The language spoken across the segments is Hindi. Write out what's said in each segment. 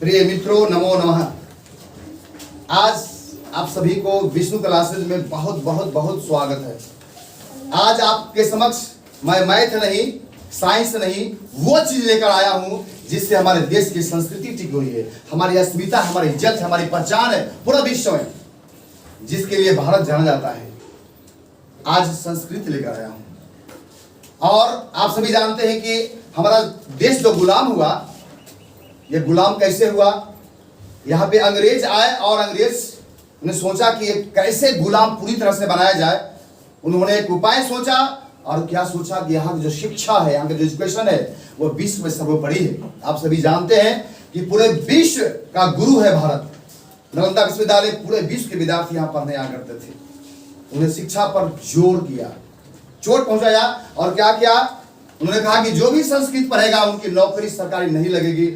प्रिय मित्रों, नमो नमः। आज आप सभी को विष्णु क्लासेज में बहुत बहुत बहुत स्वागत है। आज आपके समक्ष मैं मैथ नहीं, साइंस नहीं, वो चीज लेकर आया हूं जिससे हमारे देश की संस्कृति टिकी हुई है, हमारी अस्मिता, हमारी इज्जत, हमारी पहचान है पूरा विश्व में, जिसके लिए भारत जाना जाता है। आज संस्कृति लेकर आया हूं। और आप सभी जानते हैं कि हमारा देश जो गुलाम हुआ, ये गुलाम कैसे हुआ? यहाँ पे अंग्रेज आए और अंग्रेज ने सोचा कि कैसे गुलाम पूरी तरह से बनाया जाए। उन्होंने एक उपाय सोचा और क्या सोचा कि यहाँ की जो शिक्षा है, यहाँ की जो एजुकेशन है, वो विश्व में सर्वोपरि है। आप सभी जानते हैं कि पूरे विश्व का गुरु है भारत। नालंदा विश्वविद्यालय पूरे विश्व के विद्यार्थी यहाँ पढ़ने आया करते थे। उन्हें शिक्षा पर जोर किया, चोट पहुंचाया और क्या किया? उन्होंने कहा कि जो भी संस्कृत पढ़ेगा उनकी नौकरी सरकारी नहीं लगेगी।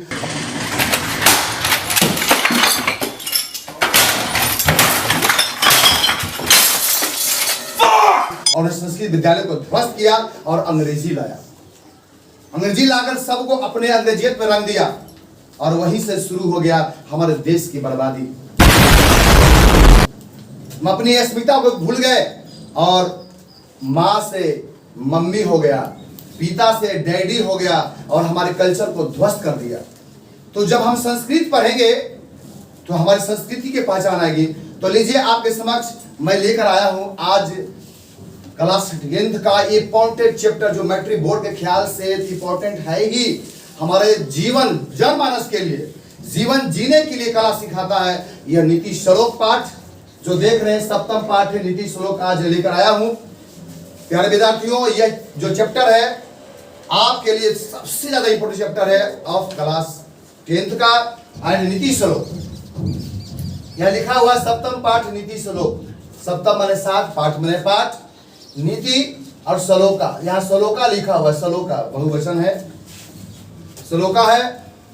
और संस्कृत विद्यालय को ध्वस्त किया और अंग्रेजी लाया। अंग्रेजी लाकर सबको अपने अंग्रेजियत में रंग दिया और वहीं से शुरू हो गया हमारे देश की बर्बादी। हम अपनी अस्मिता को भूल गए और माँ से मम्मी हो गया, पिता से डैडी हो गया और हमारे कल्चर को ध्वस्त कर दिया। तो जब हम संस्कृत पढ़ेंगे तो हमारी संस्कृति की पहचान आएगी। तो लीजिए, आपके समक्ष मैं लेकर आया हूं आज क्लास 10th का इंपॉर्टेंट चैप्टर, जो मैट्रिक बोर्ड के ख्याल से इंपॉर्टेंट है ही हमारे जीवन जनमानस के लिए, जीवन जीने के लिए कला सिखाता है। यह नीति श्लोक पाठ जो देख रहे हैं, सप्तम पाठ है, नीति श्लोक आज लेकर आया हूं। प्यारे विद्यार्थियों, यह जो चैप्टर है आपके लिए सबसे ज्यादा इंपॉर्टेंट चैप्टर है ऑफ क्लास 10th का एंड नीति श्लोक। यह लिखा हुआ सप्तम पाठ नीति श्लोक। सप्तम माने 7, पाठ माने पाठ, नीति और श्लोका। यहाँ श्लोका लिखा हुआ, श्लोका बहुवचन है, श्लोका है।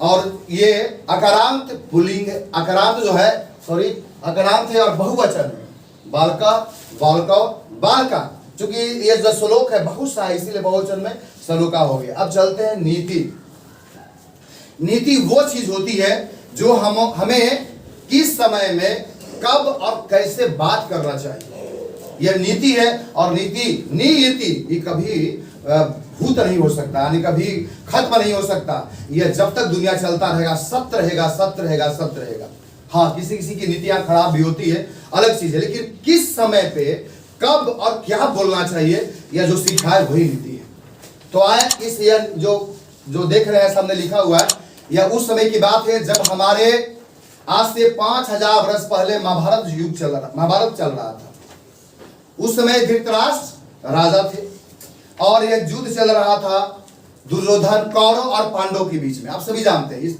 और ये अकारांत पुल्लिंग, अकारांत जो है, सॉरी अकारांत है और बहुवचन है, बालका, बालका, बालका। क्योंकि ये जो श्लोक है बहुत सा है, इसीलिए बहुवचन में श्लोका हो गया। अब चलते हैं नीति। नीति वो चीज होती है जो हमें किस समय में कब और कैसे बात करना चाहिए, यह नीति है। और नीति, नीति ये कभी भूत नहीं हो सकता, यानी कभी खत्म नहीं हो सकता। यह जब तक दुनिया चलता रहेगा, सत्य रहेगा, सत्य रहेगा, सत्य रहेगा। हाँ, किसी किसी की नीतियां खराब भी होती है, अलग चीज है, लेकिन किस समय पे कब और क्या बोलना चाहिए, यह जो सिखाए वही नीति है। तो आए इस यह जो देख रहे हैं सामने लिखा हुआ है, यह उस समय की बात है जब हमारे आज से 5000 वर्ष पहले महाभारत युग चल रहा था। उस समय धृतराष्ट्र राजा थे और यह युद्ध चल रहा था दुर्योधन, कौरव और पांडव के बीच में। आप सभी जानते हैं इस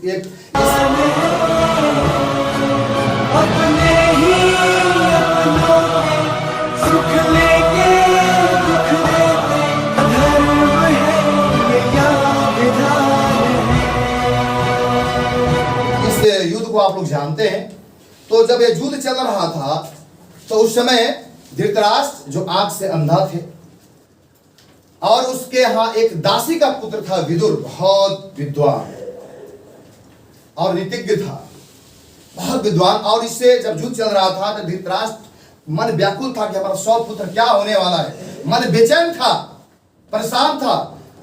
युद्ध को आप लोग जानते हैं। तो जब यह युद्ध चल रहा था तो उस समय धृतराष्ट्र जो आंख से अंधा थे और उसके यहाँ एक दासी का पुत्र था विदुर, बहुत विद्वान और नीतिज्ञ था, बहुत विद्वान। और इससे जब युद्ध चल रहा था तो धृतराष्ट्र मन व्याकुल था कि हमारा 100 पुत्र क्या होने वाला है। मन बेचैन था, परेशान था,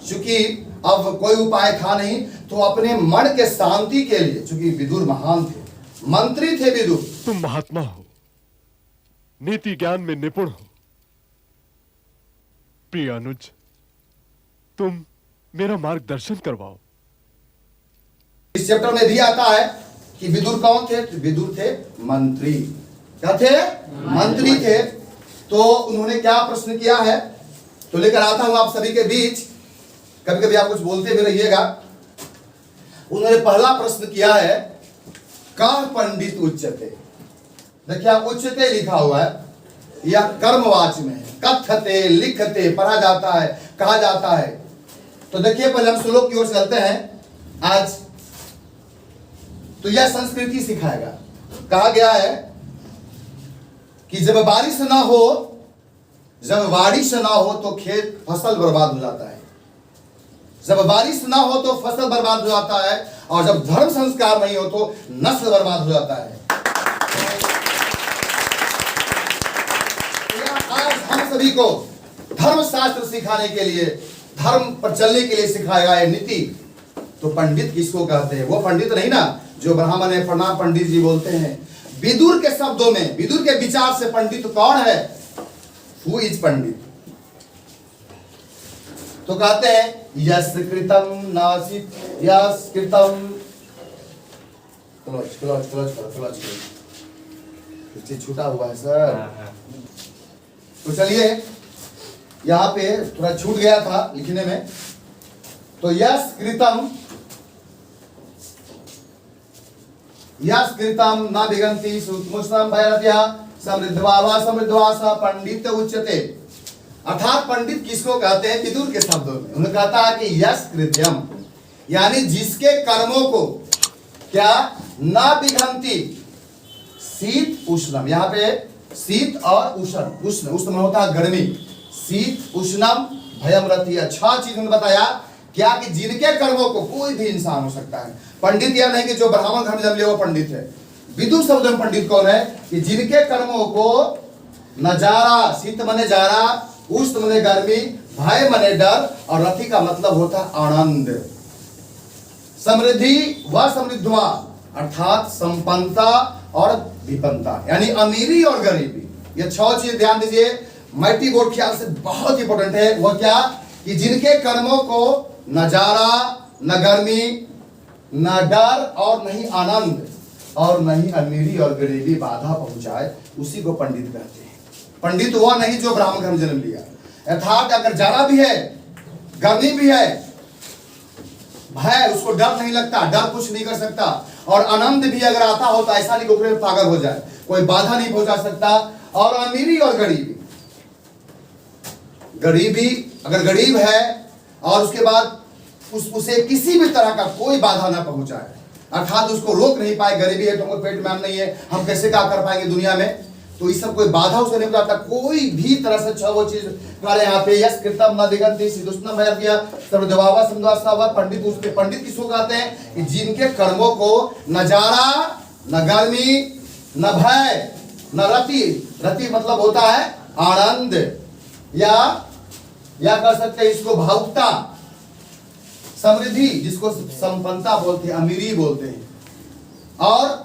क्योंकि अब कोई उपाय था नहीं। तो अपने मन के शांति के लिए, क्योंकि विदुर महान थे, मंत्री थे विदुर। तुम महात्मा हो, नीति ज्ञान में निपुण हो। प्रिय अनुज, तुम मेरा मार्गदर्शन करवाओ। इस चैप्टर में भी आता है कि विदुर कौन थे? तो विदुर थे मंत्री। क्या थे? मंत्री थे। तो उन्होंने क्या प्रश्न किया है, तो लेकर आता हूं आप सभी के बीच। कभी कभी आप कुछ बोलते भी रहिएगा। उन्होंने पहला प्रश्न किया है, कः पंडित उच्यते। देखिए, उच्चते लिखा हुआ है, यह कर्मवाची में है। कथते, लिखते, पढ़ा जाता है, कहा जाता है। तो देखिए, पहले हम श्लोक की ओर चलते हैं आज। तो यह संस्कृति सिखाएगा। कहा गया है कि जब बारिश ना हो, जब बारिश ना हो तो खेत फसल बर्बाद हो जाता है। जब बारिश ना हो तो फसल बर्बाद हो जाता है, और जब धर्म संस्कार नहीं हो तो नस्ल बर्बाद हो जाता है। आज हम सभी को धर्म शास्त्र सिखाने के लिए, धर्म पर चलने के लिए सिखाया है नीति। तो पंडित किसको कहते हैं? वो पंडित नहीं ना जो ब्राह्मण है, प्रणाम पंडित जी बोलते हैं। विदुर के शब्दों में, विदुर के विचार से पंडित कौन है? हु इज पंडित? तो कहते हैं यस कृतम नासित, यस कृतम, क्लोज चीज छूटा हुआ है सर। तो चलिए, यहां पे थोड़ा छूट गया था लिखने में। तो यस कृतम, यस कृतम न विगंति सुमुष्णम भैरत्या समृद्धवा वा समृद्धवा सा पंडित उच्यते। अर्थात पंडित किसको कहते हैं? विदुर के शब्दों में उन्होंने कहता है कि यस कृत्यम, यानी जिसके कर्मों को क्या न विघंति, शीत उष्णम, यहाँ पे शीत और उष्ण, उष्ण उष्ण होता है गर्मी, शीत उष्णम भयम रति। अच्छा चीज उन्होंने बताया क्या कि जिनके कर्मों को, कोई भी इंसान हो सकता है पंडित, यह नहीं कि जो ब्राह्मण घर में जन्म लिया वो पंडित है। विदुर शब्द में पंडित कौन है? कि जिनके कर्मों को नजारा, शीत मने जारा, उष्ण मने गर्मी, भय मने डर, और रति का मतलब होता है आनंद। समृद्धि व समृद्धवा, अर्थात संपन्नता और विपन्नता, यानी अमीरी और गरीबी। ये 6 चीज ध्यान दीजिए, मैट्रिक बोर्ड ख्याल से बहुत इंपॉर्टेंट है। वह क्या? कि जिनके कर्मों को न जारा, न गर्मी, न डर और नहीं आनंद, और नहीं अमीरी और गरीबी बाधा पहुंचाए, उसी को पंडित कहते हैं। पंडित वह नहीं जो ब्राह्मण घर में जन्म लिया। अर्थात अगर जारा भी है, गर्मी भी है, भय, उसको डर नहीं लगता, डर कुछ नहीं कर सकता, और आनंद भी अगर आता हो तो ऐसा नहीं कि पागल हो जाए, कोई बाधा नहीं पहुंचा सकता। और अमीरी और गरीबी, गरीबी अगर गरीब है और उसके बाद उसे किसी भी तरह का कोई बाधा ना पहुंचाए, अर्थात उसको रोक नहीं पाए, गरीबी है तो हमको पेट में अन्न नहीं है, हम कैसे क्या कर पाएंगे दुनिया में, तो इस सब कोई बाधा उसे नहीं पहुंचाता। कोई भी तरह से 6 वो चीज करे यहाँ पे, यस कृतम न दिगंति शीतोष्णम भैरत्या समृद्धवा समृद्धवा। पंडित, उसके पंडित किसको कहते हैं? कि जिनके कर्मों को न जारा, न गर्मी, न भय, न रति, रति मतलब होता है आनंद, या कर सकते हैं इसको भावुकता, समृद्धि जिसको संपन्नता बोलते हैं, अमीरी बोलते हैं, और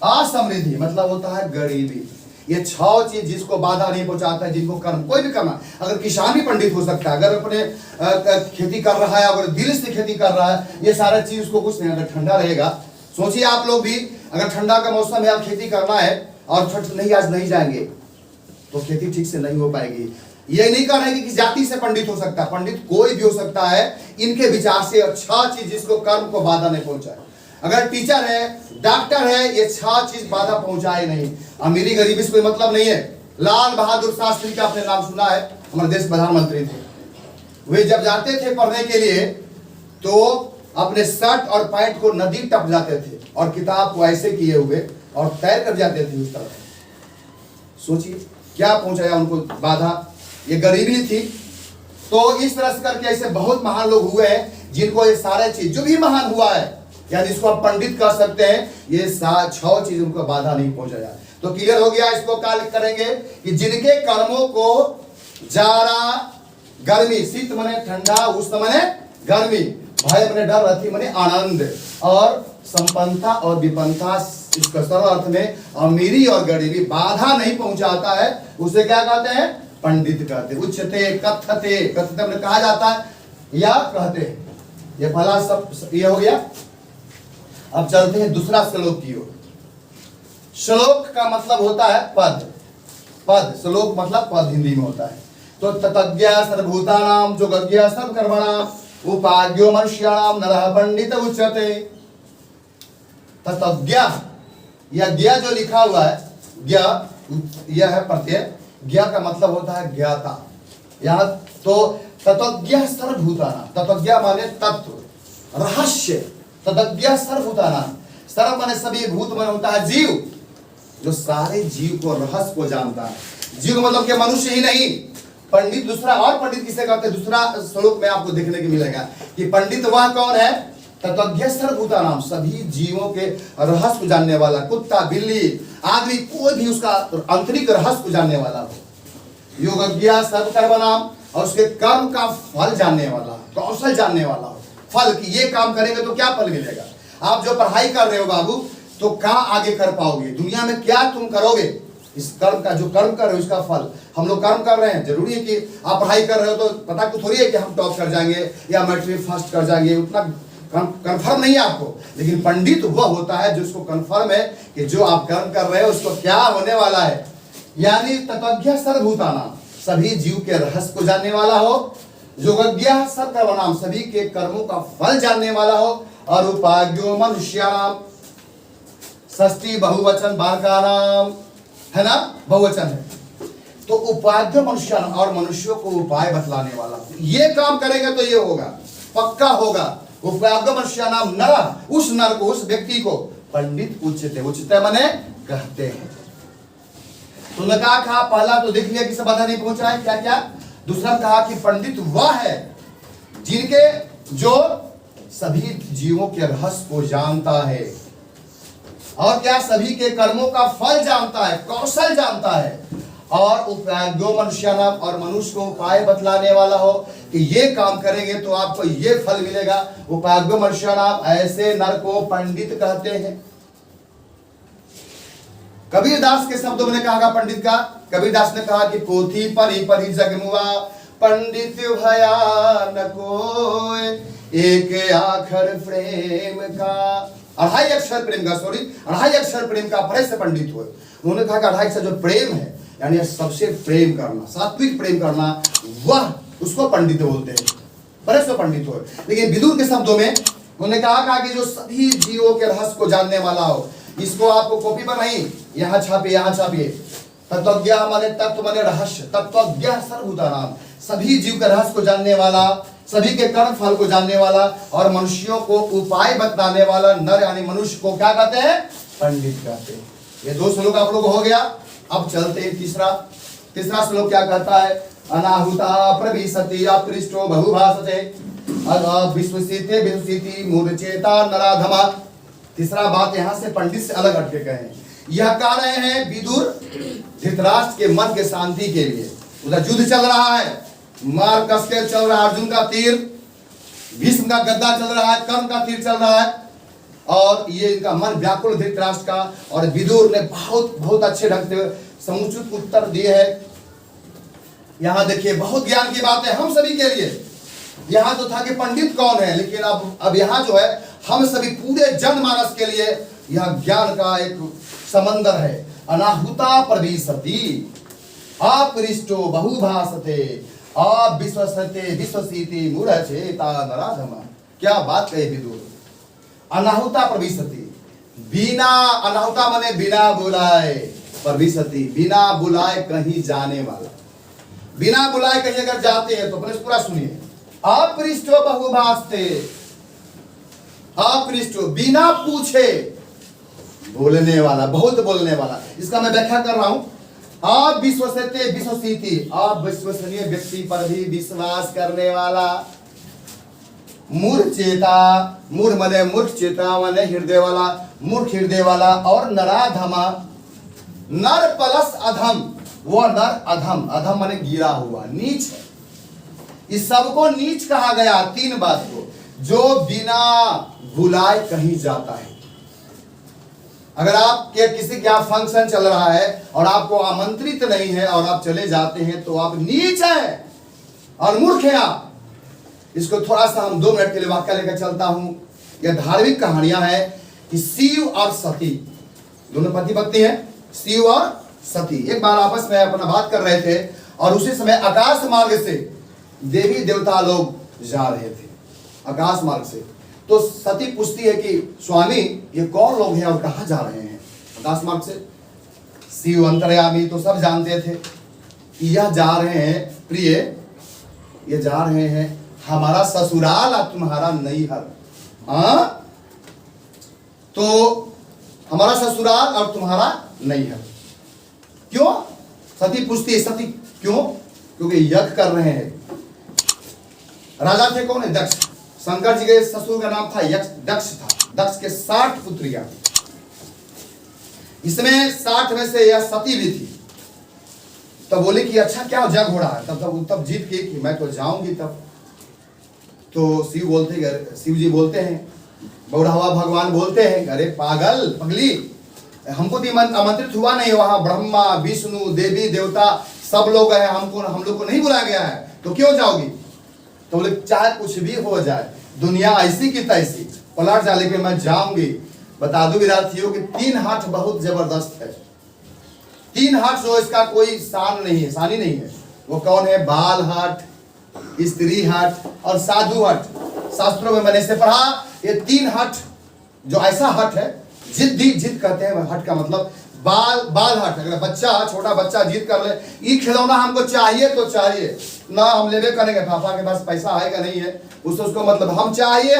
असमृद्धि मतलब होता है गरीबी। ये 6 चीज जिसको बाधा नहीं पहुंचाता है, जिनको कर्म, कोई भी कर्म, अगर किसान भी पंडित हो सकता है, अगर अपने खेती कर रहा है, अगर दिल से खेती कर रहा है, ये सारा चीज उसको कुछ नहीं। अगर ठंडा रहेगा, सोचिए आप लोग भी, अगर ठंडा का मौसम है, आप खेती करना है और नहीं आज नहीं जाएंगे तो खेती ठीक से नहीं हो पाएगी। ये नहीं कह रहे कि जाति से पंडित हो सकता है, पंडित कोई भी हो सकता है, इनके विचार से। अच्छा चीज जिसको कर्म को बाधा नहीं पहुंचाए, अगर टीचर है, डॉक्टर है, ये 6 चीज बाधा पहुंचाए नहीं। अमीरी गरीबी से कोई मतलब नहीं है। लाल बहादुर शास्त्री का आपने नाम सुना है, हमारे देश प्रधानमंत्री थे। वे जब जाते थे पढ़ने के लिए तो अपने शर्ट और पैंट को नदी टप जाते थे और किताब को ऐसे किए हुए और तैर कर जाते थे उस तरफ। सोचिए क्या पहुंचाया उनको बाधा, ये गरीबी थी। तो इस तरह से करके ऐसे बहुत महान लोग हुए हैं जिनको ये सारे चीज, जो भी महान हुआ है, यानी इसको आप पंडित कह सकते हैं, ये 6 चीज उनको बाधा नहीं पहुंचाया। तो क्लियर हो गया। इसको क्या करेंगे कि जिनके कर्मों को जारा, गर्मी, शीत मने ठंडा, उष्ण मने गर्मी, भय मने डर, रति मने आनंद, और संपन्नता और विपन्नता, इसका सरल अर्थ में अमीरी और गरीबी बाधा नहीं पहुंचाता है, उसे क्या कहते हैं? पंडित कहते हैं। उच्चते, कथते, कथते में कहा जाता है या कहते हैं। ये पहला सब ये हो गया। अब चलते हैं दूसरा श्लोक की ओर। श्लोक का मतलब होता है पद, पद, श्लोक मतलब पद हिंदी में होता है। तो ततज्ञ सर्वभूतानां जो गज्ञ सर्वकर्मणां उपाज्ञो मनुष्याणां नरः पंडित उच्यते। ततज्ञ, यह ज्ञ जो लिखा हुआ है, ज्ञ यह है प्रत्यय, ज्ञ का मतलब होता है ज्ञाता। यहाँ तो ततज्ञ सर्वभूतानां, ततज्ञ माने तत्व, रहस्य, ततज्ञ सर्वभूतानां, सर्व माने सभी, भूत माने होता है जीव, जो सारे जीव को, रहस्य को जानता है। जीव मतलब कि मनुष्य ही नहीं, पंडित दूसरा, और पंडित किसे कहते हैं, दूसरा श्लोक में आपको देखने को मिलेगा कि पंडित वह कौन है, तत्वज्ञ सर्वभूतानाम, सभी जीवों के रहस्य को जानने वाला, कुत्ता बिल्ली आदमी कोई भी उसका आंतरिक रहस्य को जानने वाला हो। योगज्ञ सर्वकर्मणाम, और उसके कर्म का फल जानने वाला, कौशल जानने वाला हो, फल की ये काम करेंगे तो क्या फल मिलेगा। आप जो पढ़ाई कर रहे हो बाबू, तो कहाँ आगे कर पाओगे दुनिया में, क्या तुम करोगे, इस कर्म का जो कर्म कर रहे हो इसका फल। हम लोग कर्म कर रहे हैं, जरूरी है कि आप पढ़ाई कर रहे हो तो पता को थोड़ी है कि हम टॉप कर जाएंगे या मैट्रिक फर्स्ट कर जाएंगे, उतना कंफर्म नहीं है आपको। लेकिन पंडित वह होता है जिसको कंफर्म है कि जो आप कर्म कर रहे हो उसको क्या होने वाला है। यानी तत्वज्ञ सर्वभूतानाम, सभी जीव के रहस्य को जानने वाला हो। योगज्ञ सर्वकर्मणाम, सभी के कर्मों का फल जानने वाला हो। और उपाज्ञो मनुष्याणाम, षष्ठी बहुवचन बालकानाम, है ना, बहुवचन है। तो उपाध्य मनुष्याणाम, और मनुष्यों को उपाय बतलाने वाला, ये काम करेंगे तो ये होगा, पक्का होगा। उपाध्य मनुष्याणाम नर, उस नर को, उस व्यक्ति को पंडित उच्चते, उच्चते माने कहते हैं। तुमने कहा पहला तो देख लिया कि सब बाधा नहीं पहुंचा है, क्या क्या। दूसरा कहा कि पंडित वह है जिनके, जो सभी जीवों के रहस्य को जानता है, और क्या, सभी के कर्मों का फल जानता है, कौशल जानता है। और उपायो मनुष्याणाम, और मनुष्य को उपाय बतलाने वाला हो कि ये काम करेंगे तो आपको ये फल मिलेगा। उपायो मनुष्याणाम, ऐसे नर को पंडित कहते हैं। कबीरदास के शब्दों में कहा पंडित का, कबीरदास ने कहा कि पोथी परी परी जगमुआ, पंडित भया न कोय, एक आखर प्रेम का, अढ़ाई अक्षर प्रेम का, सॉरी अढ़ाई अक्षर प्रेम का परे से पंडित हुए। उन्होंने कहा कि अढ़ाई अक्षर जो प्रेम है, यानी सबसे प्रेम करना, सात्विक प्रेम करना, वह उसको पंडित बोलते हैं, परे से पंडित हुए। लेकिन विदुर के शब्दों में उन्होंने कहा कि जो सभी जीवों के रहस्य को जानने वाला हो। इसको आपको कॉपी पर नहीं, यहाँ छापिए, यहाँ छापिए। तत्वज्ञ माने तत्व माने रहस्य, तत्वज्ञ सर्वभूतानाम, सभी जीव के रहस्य को जानने वाला, सभी के कर्म फल को जानने वाला, और मनुष्यों को उपाय बताने वाला नर, यानी मनुष्य को क्या कहते हैं, पंडित कहते हैं। ये दो श्लोक आप लोग हो गया। अब चलते हैं तीसरा श्लोक क्या कहता है, अनाहुता प्रविशति अपृष्टो बहुभाषते विश्वसिते विश्वसिति मूर्छेता नराधमा। तीसरा बात यहाँ से पंडित से अलग हटके कहे, यह कह रहे हैं विदुर धृतराष्ट्र के मन के शांति के लिए। उधर युद्ध चल रहा है, मार कस के चल रहा है, अर्जुन का तीर, भीष्म का गद्दा चल रहा है, कर्ण का तीर चल रहा है, और ये इनका मन व्याकुल धृतराष्ट्र का। और विदुर ने बहुत बहुत अच्छे ढंग से समुचित उत्तर दिए है। यहाँ देखिए बहुत ज्ञान की बात है हम सभी के लिए। यहाँ तो था कि पंडित कौन है, लेकिन अब यहाँ जो है हम सभी पूरे जनमानस के लिए यह ज्ञान का एक समंदर है। अनाहुता प्रविशति अपृष्टो बहुभाषते अविश्वसते विश्वसिति मूढ़चेता नराधमा। क्या बात कही विदुर। अनाहुता प्रविशति, बिना, अनाहुता माने बिना बुलाए, प्रविशति बिना बुलाए कहीं जाने वाला, बिना बुलाए कहीं अगर जाते हैं तो अपने पूरा सुनिए। अपृष्टो बहुभाषते, अपृष्टो बिना पूछे बोलने वाला, बहुत बोलने वाला। इसका मैं व्याख्या कर रहा हूं। अविश्वसते विश्वसिति, अविश्वसनीय व्यक्ति पर भी विश्वास करने वाला। मूर्छेता, मूढ़ मने मूर्ख, चेता मने हृदय वाला, मूर्ख हृदय वाला। और नराधमा, नर प्लस अधम, वो नर अधम, अधम माने गिरा हुआ, नीच है। इस सबको नीच कहा गया तीन बात को, जो बिना बुलाए कहीं जाता है। अगर आपके किसी का फंक्शन चल रहा है और आपको आमंत्रित नहीं है और आप चले जाते हैं तो आप नीच हैं और मूर्ख हैं आप। इसको थोड़ा सा हम 2 मिनट के लिए वाक्य लेकर चलता हूं। यह धार्मिक कहानियां हैं कि शिव और सती दोनों पति पत्नी हैं, शिव और सती एक बार आपस में अपना बात कर रहे थे और उसी समय आकाश मार्ग से देवी देवता लोग जा रहे थे, आकाश मार्ग से। तो सती पूछती है कि स्वामी ये कौन लोग हैं और कहाँ जा रहे हैं आकाश मार्ग से। शिव अंतर्यामी तो सब जानते थे, यह जा रहे हैं प्रिय, ये जा रहे हैं हमारा ससुराल और तुम्हारा नैहर। हाँ, तो हमारा ससुराल और तुम्हारा नैहर। क्यों? सती पूछती है, सती क्यों? क्योंकि यज्ञ कर रहे हैं। राजा थे कौन है? दक्ष। शंकर जी के ससुर का नाम था यक्ष, दक्ष था। दक्ष के 60 पुत्रियां थी, इसमें 60 में से यह सती भी थी। तब बोले कि अच्छा क्या जग हो रहा है? तब जीत के कि मैं तो जाऊंगी तब। तो शिव जी बोलते हैं, बौढ़ावा भगवान बोलते हैं, अरे पागल पगली, हमको तो आमंत्रित हुआ नहीं, वहां ब्रह्मा विष्णु देवी देवता सब लोग हैं, हम लोग को नहीं बुलाया गया है, तो क्यों जाओगी? तो बोले चाहे कुछ भी हो जाए, दुनिया ऐसी की तैसी पलट जाए, लेकिन मैं जाऊंगी। बता दूं विद्यार्थियों कि 3 हठ बहुत जबरदस्त है। 3 हठ जो इसका कोई सानी नहीं है। वो कौन है? बाल हठ, स्त्री हठ और साधु हठ। शास्त्रों में मैंने इसे पढ़ा, ये 3 हठ जो ऐसा हठ है, जिद कहते हैं हठ का मतलब बाल हठ। अगर छोटा बच्चा जिद कर ले, ये खिलौना हमको चाहिए तो चाहिए ना, हम लेवे करेंगे, पापा के पास पैसा आएगा नहीं है, उसको मतलब हम चाहिए,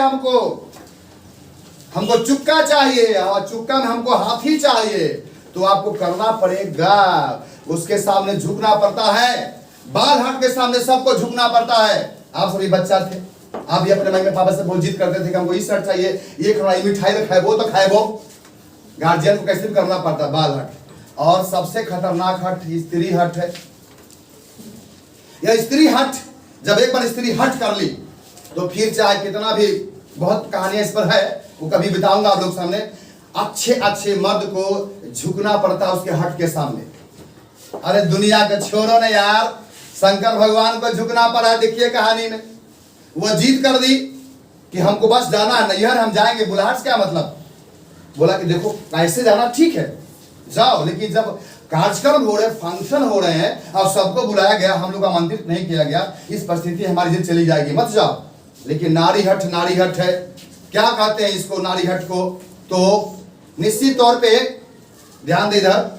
हमको चुक्का चाहिए, और चुक्का में हमको हाथी चाहिए, तो आपको करना पड़ेगा, उसके सामने झुकना पड़ता है। बाल हट के सामने सबको झुकना पड़ता है। आप सभी बच्चा थे, आप भी अपने मम्मी पापा से बहुत जिद करते थे कि हमको ये शर्ट चाहिए, ये खिलौना, मिठाई तो खाए वो। गार्जियन को कैसे भी करना पड़ता है। बाल हट। और सबसे खतरनाक हट स्त्री हट है। यह स्त्री हट, जब एक बार स्त्री हट कर ली तो फिर चाहे कितना भी, बहुत कहानियां इस पर है, वो कभी बताऊंगा आप लोग सामने। अच्छे मर्द को झुकना पड़ता है उसके हट के सामने। अरे दुनिया के छोड़ो ने यार, शंकर भगवान को झुकना पड़ा। देखिए कहानी में वह जीत कर दी कि हमको बस जाना है नैहर, हम जाएंगे। बुलाहट क्या मतलब? बोला कि देखो ऐसे जाना ठीक है, जाओ, लेकिन जब कार्यक्रम हो रहे, फंक्शन हो रहे हैं और सबको बुलाया गया, हम लोग आमंत्रित नहीं किया गया, इस परिस्थिति हमारी जिद चली जाएगी, मत जाओ। लेकिन नारी हट है। क्या कहते हैं इसको नारी हट को? तो निश्चित तौर पे ध्यान दे इधर,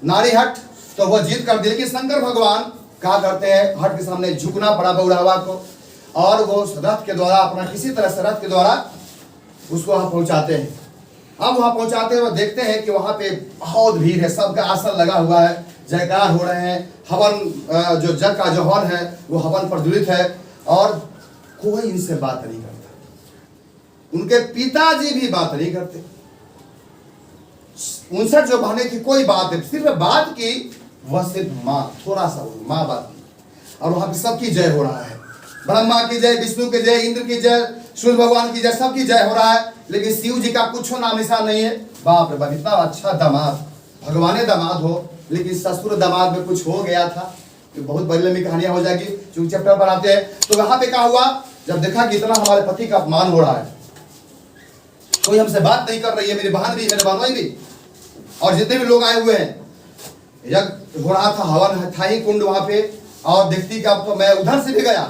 नारी हट तो वह जीत कर दी। लेकिन शंकर भगवान क्या करते हैं? हट के सामने झुकना पड़ा बौढ़ावा को, और वो रथ के द्वारा, अपना किसी तरह से रथ के द्वारा उसको वहां पहुंचाते हैं। अब वहां पहुंचाते हुए देखते हैं कि वहां पे बहुत भीड़ है, सबका आसन लगा हुआ है, जयकार हो रहे हैं, हवन जो जग का जो हवन है वो हवन प्रज्वलित है, और कोई इनसे बात नहीं करता। उनके पिताजी भी बात नहीं करते। 59 जो बहने थी, कोई बात नहीं, सिर्फ बात की वह सिर्फ माँ, थोड़ा सा माँ बात की। और वहां पे सबकी जय हो रहा है, ब्रह्मा की जय, विष्णु की जय, इंद्र की जय, सूर्य भगवान की जय, सबकी जय हो रहा है। लेकिन शिव जी का कुछ नाम निशान नहीं है। बाप रे बाप, इतना अच्छा दामाद, भगवान दामाद हो, लेकिन ससुर दामाद में कुछ हो गया था। तो बहुत बड़ी लंबी कहानियां हो जाएगी, चूंकि चैप्टर पर आते हैं। तो वहां पे क्या हुआ? जब देखा कि इतना हमारे पति का अपमान हो रहा है, कोई हमसे बात नहीं कर रही है, मेरी बहन भी, मेरे बहनोई भी, और जितने भी लोग आए हुए हैं, यज्ञ हो रहा था, हवन था ही कुंड वहां पे, और देखती कि अब तो मैं उधर से भी गया,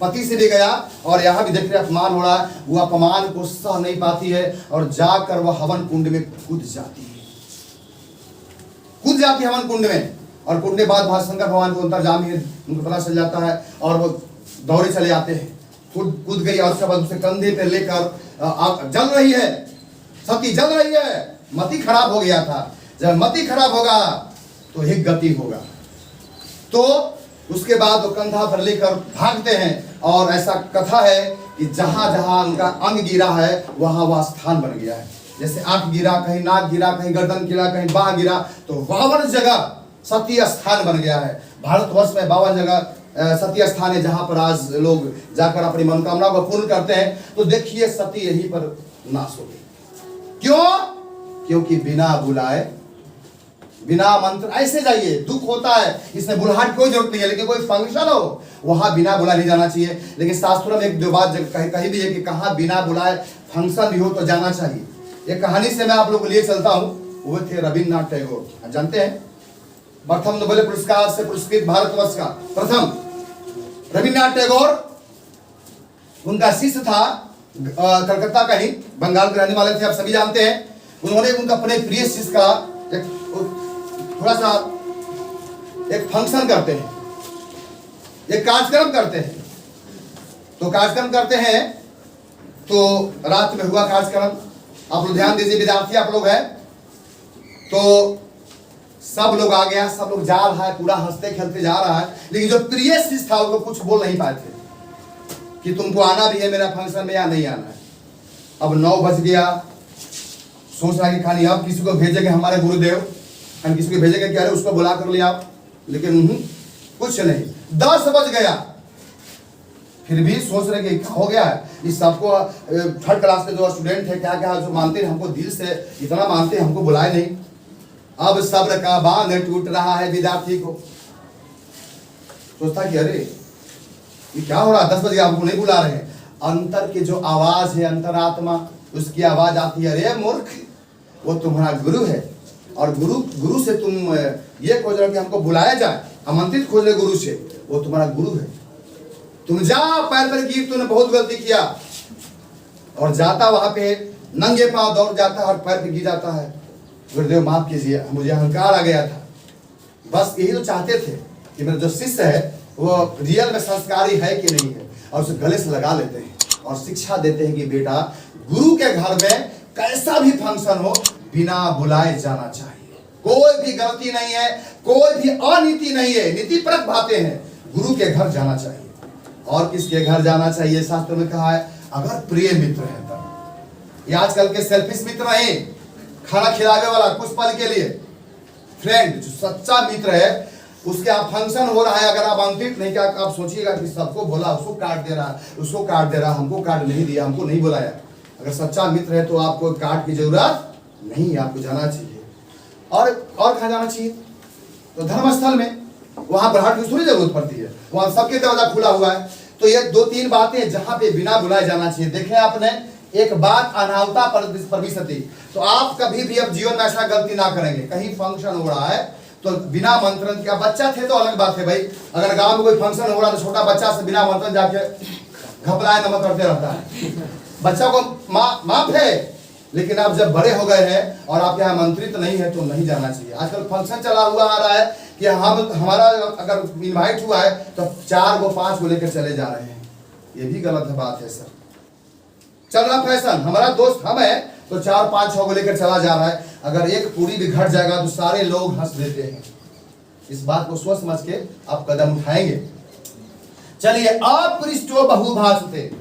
पति से भी गया, और यहाँ भी देख रहे अपमान हो रहा है। वो अपमान को सह नहीं पाती है और जाकर वह हवन कुंड में कूद जाती है हवन कुंड में। और कुंड के बाद शंकर भगवान को अंतर्जामी है, उनको पता चल जाता है, और वो दौड़े चले आते हैं। कूद गई, और उसके बाद उसे कंधे पे लेकर जल रही है, सती जल रही है। मति खराब हो गया था, जब मति खराब होगा तो एक गति होगा। तो उसके बाद वो कंधा पर लेकर भागते हैं, और ऐसा कथा है कि जहां जहां उनका अंग गिरा है वहां वहां स्थान बन गया है। जैसे आंख गिरा, कहीं नाक गिरा, कहीं गर्दन गिरा, कहीं बाह गिरा, तो 52 जगह सती स्थान बन गया है। भारतवर्ष में 52 जगह सती स्थान है, जहां पर आज लोग जाकर अपनी मनोकामना को पूर्ण करते हैं। तो देखिए सती यहीं पर नाश हो गई। क्यों? क्योंकि बिना बुलाए, बिना मंत्र ऐसे जाइए, दुख होता है, इसमें बुलाहट कोई जरूरत नहीं है। लेकिन कोई फंक्शन हो वहां बिना बुलाए नहीं जाना चाहिए। लेकिन शास्त्रों में एक दो बात कही भी है कि कहाँ बिना बुलाए फंक्शन भी हो तो जाना चाहिए। एक कहानी से मैं आप लोग को लिए चलता हूँ। वो थे रविन्द्रनाथ टैगोर, जानते हैं, प्रथम नोबेल पुरस्कार से पुरस्कृत भारतवर्ष का प्रथम रविन्द्रनाथ टैगोर। उनका शिष्य था, कलकत्ता का ही, बंगाल के रहने वाले थे, आप सभी जानते हैं। उन्होंने उनका अपने प्रिय शिष्य का थोड़ा सा एक फंक्शन करते हैं, एक कार्यक्रम करते हैं। तो कार्यक्रम करते हैं, तो रात में हुआ कार्यक्रम। आप लोग ध्यान दीजिए विद्यार्थी आप लोग हैं। तो सब लोग आ गया, सब लोग जा रहा है, पूरा हंसते खेलते जा रहा है, लेकिन जो प्रिय शिष्य था उसको कुछ बोल नहीं पाए थे कि तुमको आना भी है मेरा फंक्शन में या नहीं आना है। अब 9 बज गया, सोच रहा है कि खाली अब किसी को भेजेंगे हमारे गुरुदेव, हम किसी को भेजेंगे कि अरे उसको बुला कर ले आओ, लेकिन कुछ नहीं। 10 बज गया, फिर भी सोच रहे कि क्या हो गया है इस सबको। 3rd क्लास के जो स्टूडेंट थे क्या क्या जो मानते हैं हमको, दिल से इतना मानते हैं, हमको बुलाए नहीं। अब सब्र का बांध टूट रहा है विद्यार्थी को। सोचता कि अरे ये क्या हो रहा है, 10 बजे आपको नहीं बुला रहे हैं। अंतर की जो आवाज है, अंतरात्मा, उसकी आवाज आती है, अरे मूर्ख, वो तुम्हारा गुरु है, और गुरु से तुम ये खोज रहे हो कि हमको बुलाया जाए, आमंत्रित खोज रहे गुरु से, वो तुम्हारा गुरु है। तुम जा, पैर पर गिर, तूने बहुत गलती किया। और जाता वहां पे नंगे पांव दौड़ जाता है और पैर पे गिर जाता है, गुरुदेव माफ कीजिए, मुझे अहंकार आ गया था। बस यही तो चाहते थे कि मेरा जो शिष्य है वो रियल में संस्कारी है कि नहीं है, और उसे गले से लगा लेते हैं और शिक्षा देते हैं कि बेटा गुरु के घर में कैसा भी फंक्शन हो बिना बुलाए जाना चाहिए। कोई भी गलती नहीं है, कोई भी अनीति नहीं है, नीति परक बातें हैं। गुरु के घर जाना चाहिए। और किसके घर जाना चाहिए? शास्त्र में कहा है अगर प्रिय मित्र है तब। ये आजकल के सेल्फिश मित्र नहीं, खाना खिलावे वाला कुछ पल के लिए फ्रेंड, जो सच्चा मित्र है उसके आप फंक्शन हो रहा है, अगर आप आमंत्रित नहीं किया, आप सोचिएगा कि सबको बोला, उसको कार्ड दे रहा, उसको कार्ड दे रहा, हमको कार्ड नहीं दिया, हमको नहीं बुलाया। अगर सच्चा मित्र है तो आपको कार्ड की जरूरत नहीं, आपको जाना चाहिए। और कहाँ जाना चाहिए? तो धर्मस्थल में, वहां बढ़ाट की थोड़ी जरूरत पड़ती है, वहां सबके दरवाजा खुला हुआ है। तो ये 2-3 बातें जहां पे बिना बुलाए जाना चाहिए। देखें आपने, एक बात अनावता परविशति, तो आप कभी भी अब जीवन में ऐसा गलती ना करेंगे। कहीं फंक्शन हो रहा है तो बिना आमंत्रण के, बच्चा थे तो अलग बात है भाई, अगर गांव में कोई फंक्शन हो रहा है तो छोटा बच्चा से बिना आमंत्रण जाके घपलाए नमक करते रहता है, बच्चा को माफ है। लेकिन आप जब बड़े हो गए हैं और आप यहाँ आमंत्रित नहीं है तो नहीं जाना चाहिए। आजकल फंक्शन चला हुआ आ रहा है कि हमारा अगर इनवाइट हुआ है तो 4 को 5 को लेकर चले जा रहे हैं, ये भी गलत है बात है सर। चल रहा फैशन, हमारा दोस्त हम है तो 4-5-6 को लेकर चला जा रहा है, अगर एक पूरी भी घट जाएगा तो सारे लोग हंस देते हैं। इस बात को सोच समझ के आप कदम उठाएंगे। चलिए, अपृष्टो बहुभाषते।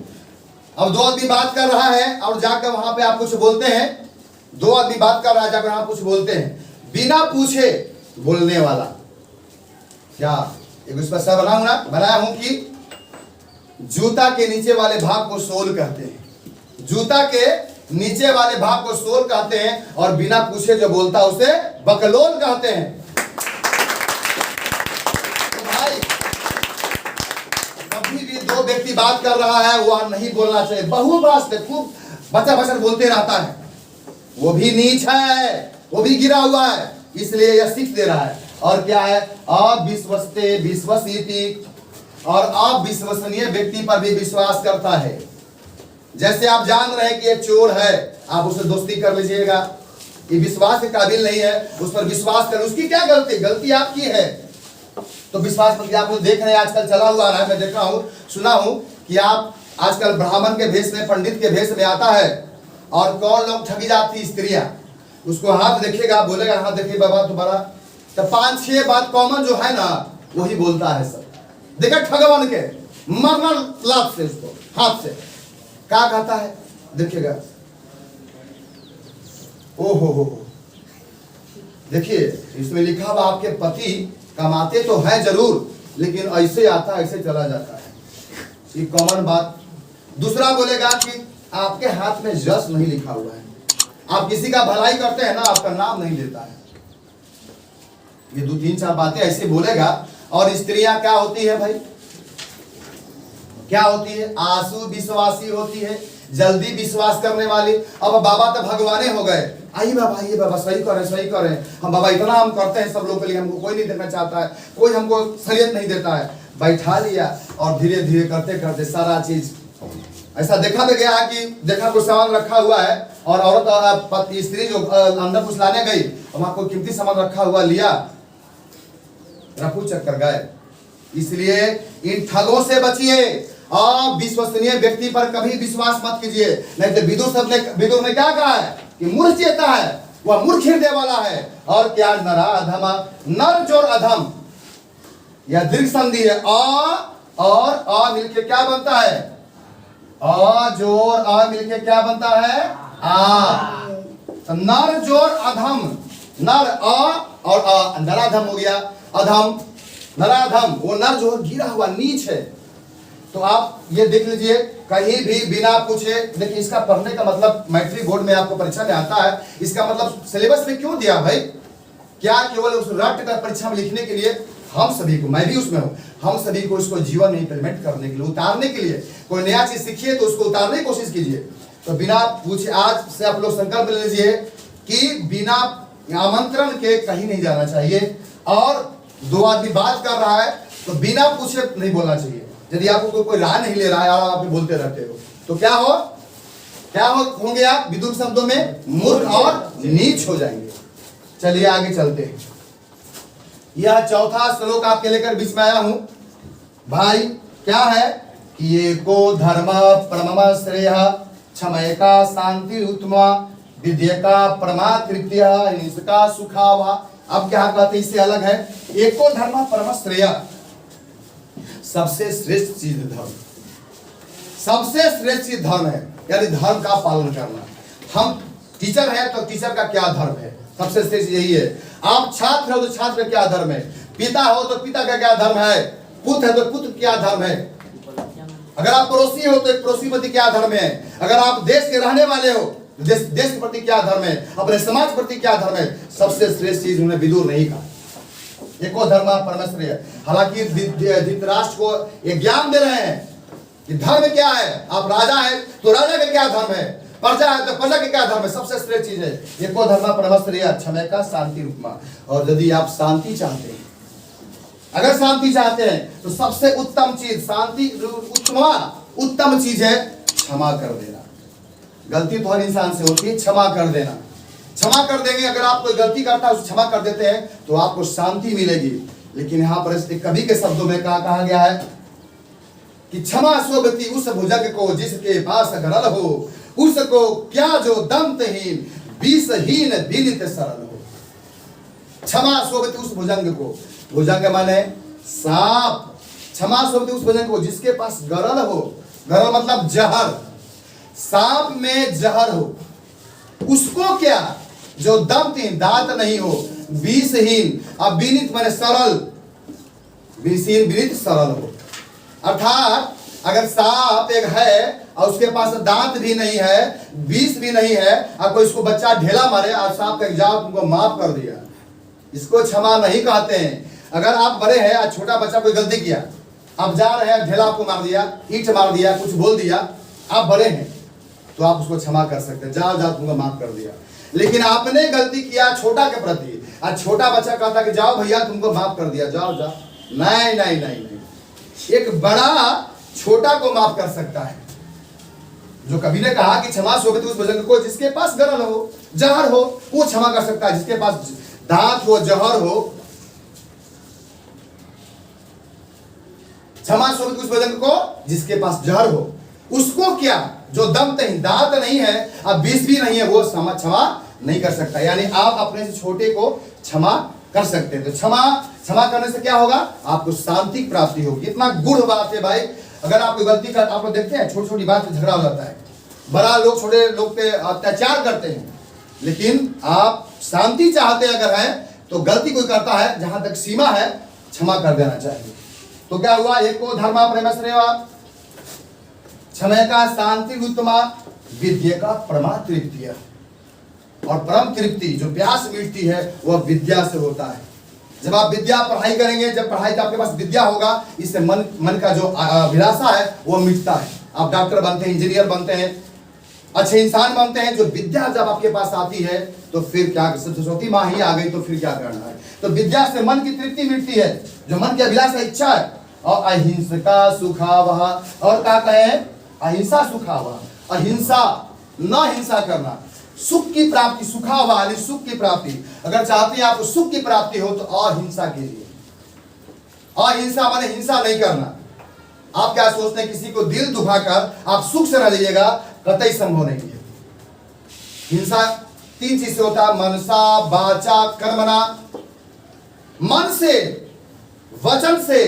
अब 2 आदमी बात कर रहा है और जाकर वहां पे आप कुछ बोलते हैं। 2 आदमी बात कर रहा है, जाकर आप कुछ बोलते हैं, बिना पूछे बोलने वाला। क्या एक उस पर बनाया हूं कि जूता के नीचे वाले भाग को सोल कहते हैं। जूता के नीचे वाले भाग को सोल कहते हैं, और बिना पूछे जो बोलता उसे बकलोल कहते हैं। तो भाई कभी भी 2 व्यक्ति बात कर रहा है वह नहीं बोलना चाहिए। बहुभाषा खूब बच्चा बच्चा बोलते रहता है, वो भी नीच है, वो भी गिरा हुआ है, इसलिए यह सीख दे रहा है। और क्या है? अविश्वस्ते विश्वसीति, और अविश्वसनीय व्यक्ति पर भी विश्वास करता है। जैसे आप जान रहे हैं कि ये चोर है, आप उससे दोस्ती कर लीजिएगा, ये विश्वास के काबिल नहीं है, उस पर विश्वास कर, उसकी क्या गलती आपकी है तो विश्वास पर। आप लोग देख रहे हैं आजकल चला हुआ रहा है, मैं देखा हूं, सुना हूं कि आप आजकल ब्राह्मण के भेष में, पंडित के भेष में आता है और कौन लोग ठगी जाती स्त्रियां, उसको हाथ देखिएगा, बोलेगा हाथ देखिए बाबा तुम्हारा, तो 5-6 बात कॉमन जो है ना वही बोलता है सब। देखा ठगवान के मरना लात से, उसको हाथ से क्या कहता है देखिएगा। ओहो, देखिए इसमें लिखा हुआ आपके पति कमाते तो है जरूर, लेकिन ऐसे आता है, ऐसे चला जाता है, ये कॉमन बात। दूसरा बोलेगा कि आपके हाथ में जस नहीं लिखा हुआ है, आप किसी का भलाई करते हैं ना, आपका नाम नहीं लेता है। ये 2-3-4 बातें ऐसे बोलेगा। और स्त्रियां क्या होती है भाई? क्या होती है? आंसू विश्वासी होती है, जल्दी विश्वास करने वाली। अब बाबा तो भगवाने हो गए, आइए बाबा सही करें, हम बाबा इतना हम करते हैं सब लोग के लिए, हमको कोई नहीं देखना चाहता है, कोई हमको सलियत नहीं देता है। बैठा लिया और धीरे धीरे करते करते सारा चीज ऐसा देखा भी गया कि देखा कोई सामान रखा हुआ है और औरत पति स्त्री जो अंदर कुछ लाने गई, वहां कोई कीमती सामान रखा हुआ लिया, रफू चक्कर गए। इसलिए इन ठगों से बचिए, अविश्वसनीय व्यक्ति पर कभी विश्वास मत कीजिए। नहीं तो विदुर ने क्या कहा है कि मूर्ख चेता है, वह मूर्ख हृदय वाला है। और क्या नरा अधम, नर जोर अधम, यह दीर्घ संधि है। और अ मिलके क्या बनता है? अ जोर अ मिलके क्या बनता है? आ। तो नर जोर अधम, नर अ और अ, नराधम हो गया। अधम, नराधम, वो नर जो गिरा हुआ नीच है। तो आप ये देख लीजिए, कहीं भी बिना पूछे, देखिए इसका पढ़ने का मतलब मैट्रिक बोर्ड में आपको परीक्षा में आता है, इसका मतलब सिलेबस में क्यों दिया भाई? क्या केवल उस रट कर परीक्षा में लिखने के लिए? हम सभी को, मैं भी उसमें हूं, हम सभी को इसको जीवन में इंप्लीमेंट करने के लिए, उतारने के लिए। कोई नया चीज सीखिए तो उसको उतारने की कोशिश कीजिए। तो बिना पूछे आज से आप लोग संकल्प ले लीजिए कि बिना आमंत्रण के कहीं नहीं जाना चाहिए। और दो आदमी बात कर रहा है तो बिना पूछे नहीं बोलना चाहिए। यदि आपको कोई राय नहीं ले रहा है और आप बोलते रहते हो तो क्या होंगे आप? विदुर शब्दों में मूर्ख और नीच हो जाएंगे। चलिए आगे चलते हैं। यह चौथा श्लोक आपके लेकर बीच में आया हूं भाई। क्या है कि एको धर्म परमम श्रेय, क्षमयका शांति उत्तमा, विद्यका परमा तृतीय, हिंसका सुखावा। अब क्या कहते हैं? इससे अलग है। एको धर्म परम श्रेय, सबसे श्रेष्ठ चीज धर्म, सबसे श्रेष्ठ चीज धर्म है, यानी धर्म का पालन करना। हम टीचर है तो टीचर का क्या धर्म है? सबसे श्रेष्ठ यही है। आप छात्र हो तो छात्र का क्या धर्म है? पिता हो तो पिता का क्या धर्म है? पुत्र है तो पुत्र क्या धर्म है? अगर आप पड़ोसी हो तो एक पड़ोसी प्रति क्या धर्म है? अगर आप देश के रहने वाले हो तो देश के प्रति क्या धर्म है? अपने समाज प्रति क्या धर्म है? सबसे श्रेष्ठ चीज उन्हें विदुर नहीं कहा। एको धर्म परमेश्वरीय। हालांकि धृतराष्ट्र को ये ज्ञान दे रहे हैं कि धर्म क्या है। आप राजा है तो राजा का क्या धर्म है, प्रजा है तो प्रजा का क्या धर्म है। सबसे श्रेष्ठ चीज है एको धर्म परमेश्वरीय, क्षमयका शांति उपमा। और यदि आप शांति चाहते हैं, अगर शांति चाहते हैं तो सबसे उत्तम चीज, शांति उत्तम चीज है क्षमा कर देना। गलती तो हर इंसान से होती है, क्षमा कर देना। क्षमा कर देंगे, अगर आप कोई गलती करता है उसे क्षमा कर देते हैं तो आपको शांति मिलेगी। लेकिन यहाँ पर कवि के शब्दों में कहा गया है कि क्षमा सोबती उस भुजंग को जिसके पास गरल हो, उसको क्या जो दंतहीन विषहीन विनित सरल हो। क्षमा सोबती उस भुजंग को, भुजंग माने सांप, क्षमा सोबती उस भुजंग को जिसके पास गरल हो, गरल मतलब जहर, सांप में जहर हो, उसको क्या जो दंतहीन दांत नहीं हो, विषहीन, अब विनित माने सरल, विषहीन विनित सरल हो। अर्थात अगर सांप एक है और उसके पास दांत भी नहीं है, विष भी नहीं है, और कोई इसको बच्चा ढेला मारे और सांप कह जाओ तुमको माफ कर दिया, इसको क्षमा नहीं कहते हैं। अगर आप बड़े हैं और छोटा बच्चा कोई गलती किया, आप जा रहे हैं, ढेला आपको मार दिया, ईंट मार दिया, कुछ बोल दिया, आप बड़े हैं तो आप उसको क्षमा कर सकते हैं, जाओ जाओ तुमको माफ कर दिया। लेकिन आपने गलती किया छोटा के प्रति, और छोटा बच्चा कहता कि जाओ भैया तुमको माफ कर दिया, जाओ जाओ, नहीं नहीं नहीं नहीं, एक बड़ा छोटा को माफ कर सकता है। जो कवि ने कहा कि क्षमा सोबती उस भुजंग को जिसके पास गरल हो, जहर हो, वो क्षमा कर सकता है। जिसके पास दांत हो, जहर हो, क्षमा सोबती उस भुजंग को जिसके पास जहर हो, उसको क्या जो दंतहीन, दांत नहीं है अब विष भी नहीं है, वो क्षमा नहीं कर सकता। यानी आप अपने से छोटे को क्षमा कर सकते हैं। तो क्षमा करने से क्या होगा? आपको शांति की प्राप्ति होगी। इतना गुड़ बात है भाई। अगर आप कोई गलती कर, आप लोग देखते हैं छोटी छोटी बात पे झगड़ा हो जाता है, बड़ा लोग छोटे लोग पे अत्याचार करते हैं। लेकिन आप शांति चाहते अगर है तो गलती कोई करता है, जहां तक सीमा है क्षमा कर देना चाहिए। तो क्या हुआ? एको धर्मा प्रेमश्रेय, क्षमयका शांति उत्तमा, विद्या का परमा तृप्तिय। और परम तृप्ति जो प्यास मिटती है वह विद्या से होता है। जब आप विद्या पढ़ाई करेंगे, जब पढ़ाई का आपके पास विद्या होगा, इससे मन का जो अभिलाषा है वो मिटता है। आप डॉक्टर बनते हैं, इंजीनियर बनते हैं, अच्छे इंसान बनते हैं। जो विद्या जब आपके पास आती है तो फिर क्या, सरस्वती माँ ही आ गई तो फिर क्या करना है। तो विद्या से मन की तृप्ति मिटती है, जो मन की अभिलाषा इच्छा है। और अहिंसका सुखावह, और क्या कहें? अहिंसा सुखावह, अहिंसा, न हिंसा करना, सुख की प्राप्ति, सुखावह यानी सुख की प्राप्ति। अगर चाहते हैं आपको सुख की प्राप्ति हो तो अहिंसा कीजिए। अहिंसा माने हिंसा नहीं करना। आप क्या सोचते हैं किसी को दिल दुखाकर आप सुख से रह जाइएगा? कतई संभव नहीं है। हिंसा तीन चीज से होता है, मनसा वाचा कर्मणा। मन से, वचन से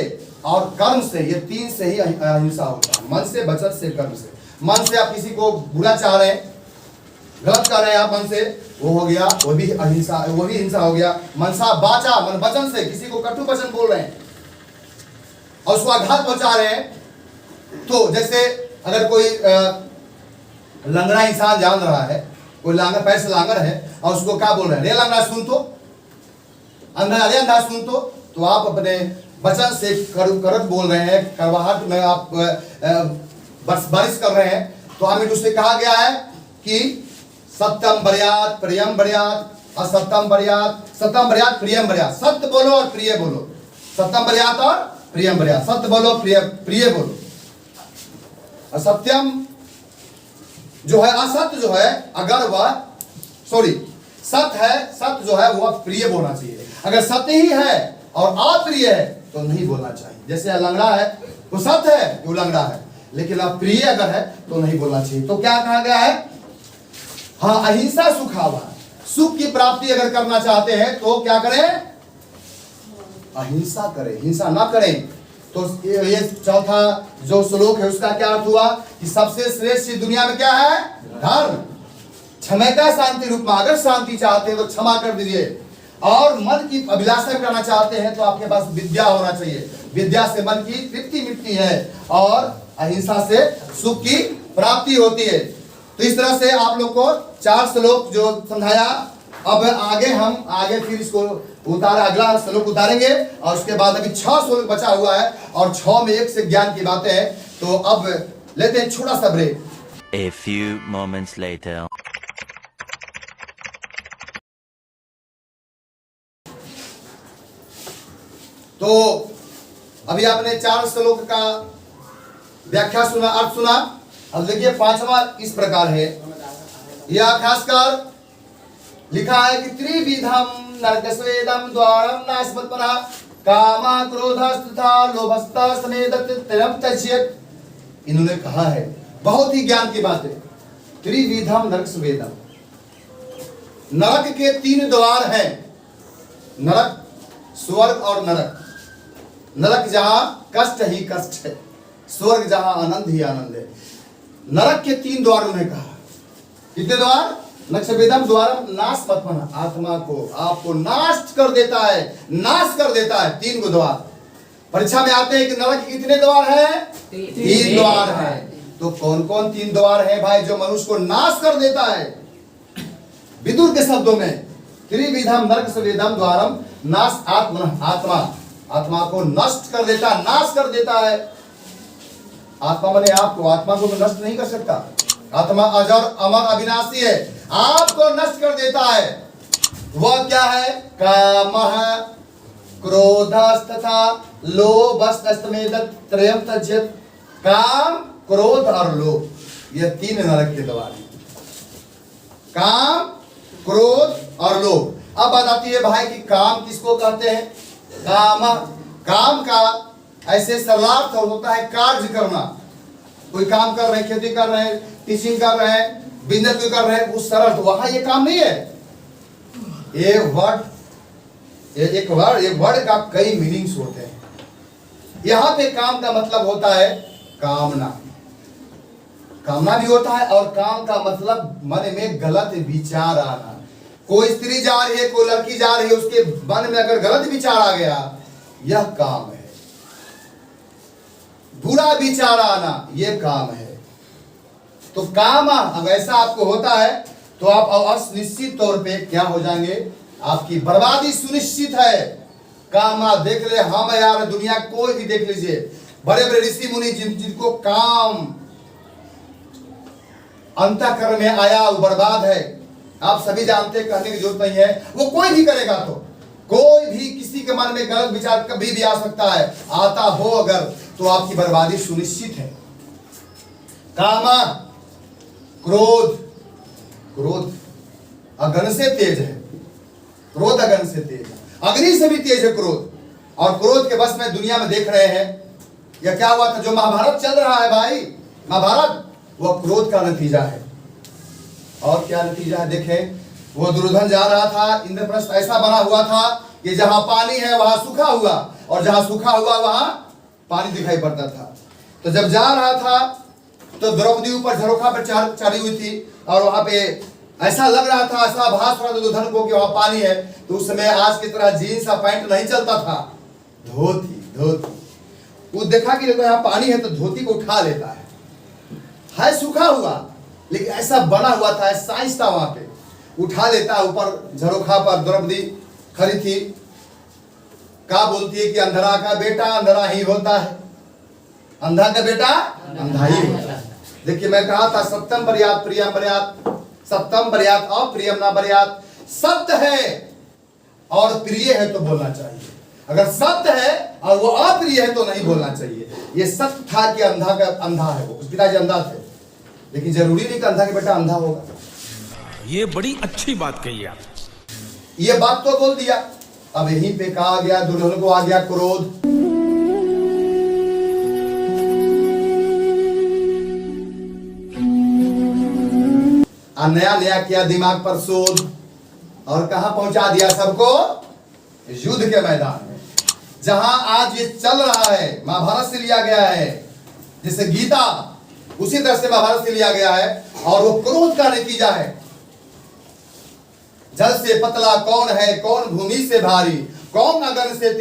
और कर्म से, ये तीन से ही अहिंसा होता है। मन से, वचन से, कर्म से। मन से आप किसी को बुरा चाह रहे हैं, गलत कर रहे हैं आप मन से, वो हो गया, वो भी अहिंसा, वो भी हिंसा हो गया। मनसा वाचा, मन वचन से किसी को कटु वचन बोल रहे हैं और उसको आघात पहुंचा रहे हैं। तो जैसे अगर कोई लंगड़ा इंसान जान रहा है, कोई लांगर, पैर से लांगर है और उसको क्या बोल रहे हैं, रे लंगड़ा सुन तो, अंधा रे अंधा सुन तो आप अपने वचन से करत बोल रहे हैं, करवाहट में आप बारिश कर रहे हैं। तो हमें उससे कहा गया है कि सत्यम बर्यात प्रियम बर्यात, असत्यम बर्यात, सत्यम बर्यात प्रियम बर्यात। सत्य बोलो और प्रिय बोलो, सत्यम बर्यात और प्रियम बर्यात। सत्य बोलो, प्रिय बोलो। असत्यम जो है, असत्य जो है, अगर वह सत्य है, सत्य जो है वह प्रिय बोलना चाहिए। अगर सत्य ही है और अप्रिय है तो नहीं बोलना चाहिए। जैसे लंगड़ा है, वो सत्य है, वो लंगड़ा है, लेकिन अप्रिय अगर है तो नहीं बोलना चाहिए। तो क्या कहा गया है, हाँ, अहिंसा सुखावा। सुख की प्राप्ति अगर करना चाहते हैं तो क्या करें, अहिंसा करें, हिंसा ना करें। तो ये चौथा जो श्लोक है उसका क्या अर्थ हुआ कि सबसे श्रेष्ठ चीज दुनिया में क्या है, धर्म। क्षमता शांति रूप में, अगर शांति चाहते हैं तो क्षमा कर दीजिए, और मन की अभिलाषा करना चाहते हैं तो आपके पास विद्या होना चाहिए। विद्या से मन की तृप्ति मिटती है और अहिंसा से सुख की प्राप्ति होती है। तो इस तरह से आप लोग को 4 श्लोक जो समझाया। अब आगे फिर इसको अगला श्लोक उतारेंगे और उसके बाद अभी 6 श्लोक बचा हुआ है और 6 में 1 से ज्ञान की बातें हैं। तो अब लेते हैं छोटा सा break. A few moments later. तो अभी आपने 4 श्लोक का व्याख्या सुना, अर्थ सुना। अब देखिए 5वां इस प्रकार है, यह खासकर लिखा है कि त्रिविधम नरकस्वेदम द्वारम नास्मत्मनः कामा क्रोधस्तथा लोभस्ता समेत त्रयम त्यज्येत्। इन्होंने कहा है, बहुत ही ज्ञान की बात है। त्रिविधम नरकस्वेदम, नरक के 3 द्वार हैं। नरक, स्वर्ग और नरक। नरक जहां कष्ट ही कष्ट है, स्वर्ग जहां आनंद ही आनंद है। नरक के 3 द्वार उन्होंने कहा। कितने द्वार, नक्षवेदम द्वारम नाशपत्मनः, आत्मा को, आपको नाश कर देता है, नाश कर देता है। 3 गो द्वार। परीक्षा में आते हैं कि नरक के कितने द्वार हैं, 3 द्वार हैं। तो कौन कौन 3 द्वार हैं भाई जो मनुष्य को नाश कर देता है। विदुर के शब्दों में त्रिविधम नरकस्वेदम द्वारम नाश आत्मनः, आत्मा को नष्ट कर देता, नाश कर देता है। आत्मा माने आपको, आत्मा को नष्ट नहीं कर सकता। आत्मा अजर अमर अविनाशी है, आपको नष्ट कर देता है। वह क्या है, कामः क्रोधस्तथा लोभस्तमेत त्रयम त्यज्येत्। काम, क्रोध और लोभ, ये 3 नरक के द्वार हैं। काम, क्रोध और लोभ। अब बात आती है भाई कि काम किसको कहते हैं। काम का ऐसे सरलार्थ होता है कार्य करना। कोई काम कर रहे हैं, खेती कर रहे हैं, टीचिंग कर रहे हैं, बिजनेस भी कर रहे हैं, उस सरल, तो वहां ये काम नहीं है। एक वर्ड का कई मीनिंग्स होते हैं। यहां पे काम का मतलब होता है कामना, कामना भी होता है, और काम का मतलब मन में गलत विचार आना। कोई स्त्री जा रही है, कोई लड़की जा रही है, उसके मन में अगर गलत विचार आ गया, यह काम है। बुरा विचार आना, यह काम है। तो काम अब ऐसा आपको होता है तो आप निश्चित तौर पे क्या हो जाएंगे, आपकी बर्बादी सुनिश्चित है। काम देख ले, हम यार दुनिया कोई भी देख लीजिए, बड़े बड़े ऋषि मुनि जिनको काम अंतःकरण में आया वो बर्बाद है। आप सभी जानते, कहने की जरूरत नहीं है। वो कोई भी करेगा तो, कोई भी किसी के मन में गलत विचार कभी भी आ सकता है, आता हो अगर, तो आपकी बर्बादी सुनिश्चित है। कामा, क्रोध अग्नि से तेज है, क्रोध अग्नि से तेज है, अग्नि से भी तेज है क्रोध। और क्रोध के बस में दुनिया में देख रहे हैं, यह क्या हुआ था, जो महाभारत चल रहा है भाई, महाभारत, वह क्रोध का नतीजा है। और क्या नतीजा है देखें, वो दुर्योधन जा रहा था, इंद्रप्रस्थ ऐसा बना हुआ था कि जहां पानी है वहां सूखा हुआ, और जहां सूखा हुआ वहां पानी दिखाई पड़ता था। तो जब जा रहा था तो द्रौपदी ऊपर झरोखा पर चढ़ी हुई थी, और वहां पे ऐसा लग रहा था, ऐसा आभास हो रहा था दुर्योधन को कि वहां पानी है। तो उस समय आज की तरह जीन्स और पैंट नहीं चलता था, धोती। वो देखा कि देखो यहाँ पानी है तो धोती को उठा लेता है सूखा हुआ, लेकिन ऐसा बना हुआ था, साइंस था वहां पे, उठा लेता है। ऊपर झरोखा पर द्रौपदी खड़ी थी, क्या बोलती है कि अंधरा का बेटा अंधरा ही होता है, अंधा का बेटा अंधा ही होता है। देखिए मैं कहा था सत्यम बर्यात प्रियम बर्यात, सत्यम बर्यात अप्रियम ना बर्यात। सत्य है और प्रिय है तो बोलना चाहिए, अगर सत्य है और वो अप्रिय है तो नहीं बोलना चाहिए। ये सत्य था कि अंधा का अंधा है, वो पिताजी अंधा थे, लेकिन जरूरी नहीं कि अंधा का बेटा अंधा होगा। ये बड़ी अच्छी बात कही आप। ये बात तो बोल दिया। अब यहीं पे कहा गया, दुर्योधन को आ गया क्रोध। नया नया किया दिमाग पर शोध, और कहां पहुंचा दिया सबको, युद्ध के मैदान में, जहां आज ये चल रहा है। महाभारत से लिया गया है, जैसे गीता उसी तरह से महाभारत से लिया गया है, और वो क्रोध का नतीजा है। जल से पतला कौन है, कौन भूमि से भारी, कौन अगन से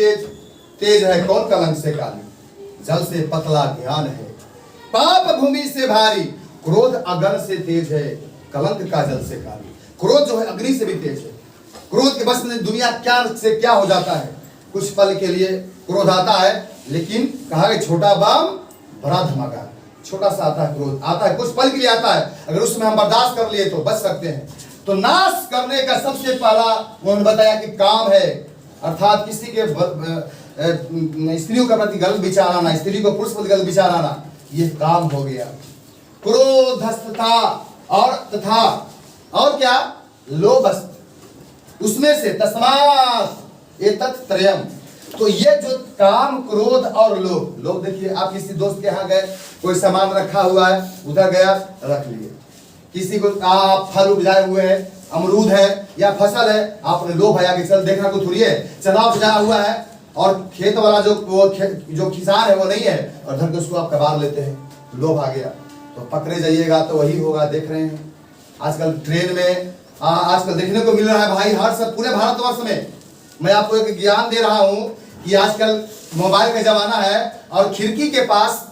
तेज है, कौन कलंक से काली। जल से पतला ज्ञान है, पाप भूमि से भारी, क्रोध अगन से तेज है, कलंक का जल से काली। क्रोध जो है अग्नि से भी तेज है। क्रोध के बस में दुनिया क्या से क्या हो जाता है। कुछ पल के लिए क्रोध आता है, लेकिन कहा कि छोटा बम बड़ा धमाका। छोटा सा आता है क्रोध, आता है कुछ पल के लिए आता है, अगर उसमें हम बर्दाश्त कर लिए तो बच सकते हैं। तो नाश करने का सबसे पहला उन्होंने बताया कि काम है, अर्थात किसी के स्त्रियों के प्रति गलत विचार आना, स्त्री को पुरुष प्रति गलत विचार आना, ये काम हो गया। क्रोधस्तथा और तथा और क्या, लोभस्त, उसमें से तस्मात् एतत् त्रयम्। तो ये जो काम, क्रोध और लोभ। लोभ देखिए, आप किसी दोस्त के यहाँ गए, कोई सामान रखा हुआ है, उधर गया रख लिए। किसी को आप फल उपजाए हुए हैं, अमरूद है या फसल है, आपने लोभ आया कि चल देखना को थोड़ी है, चना उपजाया हुआ है, और खेत वाला जो किसान है वो नहीं है, और धर के उसको आप कबार लेते हैं, लोभ आ गया। तो पकड़े जाइएगा तो वही होगा। देख रहे हैं आजकल ट्रेन में, आजकल देखने को मिल रहा है भाई, हर सब पूरे भारतवर्ष में। मैं आपको एक ज्ञान दे रहा हूं कि आजकल मोबाइल का जमाना है, और खिड़की के पास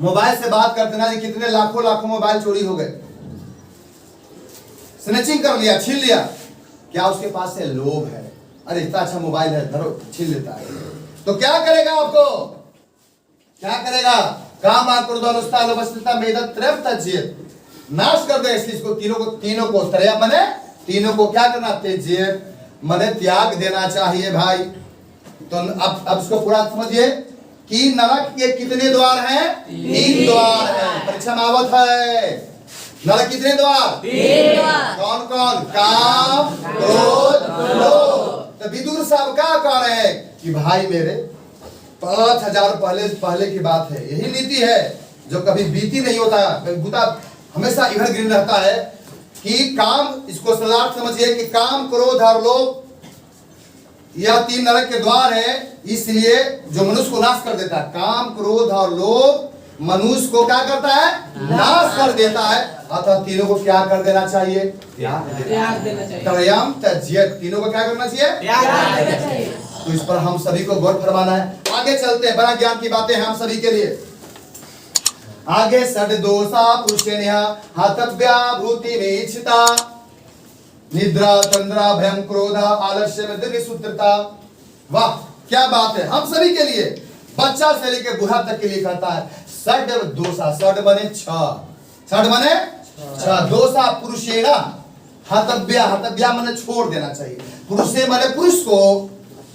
मोबाइल से बात करते ना जी, कितने लाखों लाखों मोबाइल चोरी हो गए, स्नैचिंग कर लिया, छीन लिया। क्या उसके पास से लोभ है, अरे इतना अच्छा मोबाइल है, धरो, छीन लेता है। तो क्या करेगा आपको, क्या करेगा, काम नाश कर दे इस चीज को, तीनों को त्रय मने तीनों को क्या करना, तेज मने त्याग देना चाहिए भाई। तो अब इसको पूरा समझिए कि नरक के कितने द्वार हैं, 3 द्वार हैं। परीक्षा में आवत है, नरक कितने द्वार, 3 द्वार। कौन कौन, काम क्रोध लोभ। तो विदुर साहब क्या कह रहे हैं कि भाई मेरे 5000 पहले की बात है, यही नीति है जो कभी बीती नहीं होता, हमेशा इधर गिर रहता है कि काम, इसको सलाह समझिए कि काम क्रोध और लोभ यह 3 नरक के द्वार है, इसलिए जो मनुष्य को नाश कर देता है। काम क्रोध और लोभ मनुष्य को क्या करता है, नाश कर देता है। अतः तीनों को क्या कर देना चाहिए, त्याग देना चाहिए। त्रयम् त्यज्येत्, तीनों को क्या करना चाहिए, त्याग देना चाहिए। तो इस पर हम सभी को गौर फरमाना है। आगे चलते हैं, बड़ा ज्ञान की बातें हैं हम सभी के लिए। आगे षड दोषा पुरुषेण्य हतव्या भूति में निद्रा तंद्रा भयं क्रोध आलस्य में दीर्घ सूत्रता। वाह क्या बात है, हम सभी के लिए, बच्चा से लेकर बूढ़ा तक के लिए कहता है षड दोषा। षड बने 6, षड बने 6, दोषा पुरुषेण हतव्या, हतव्या माने छोड़ देना चाहिए, पुरुषे माने पुरुष को,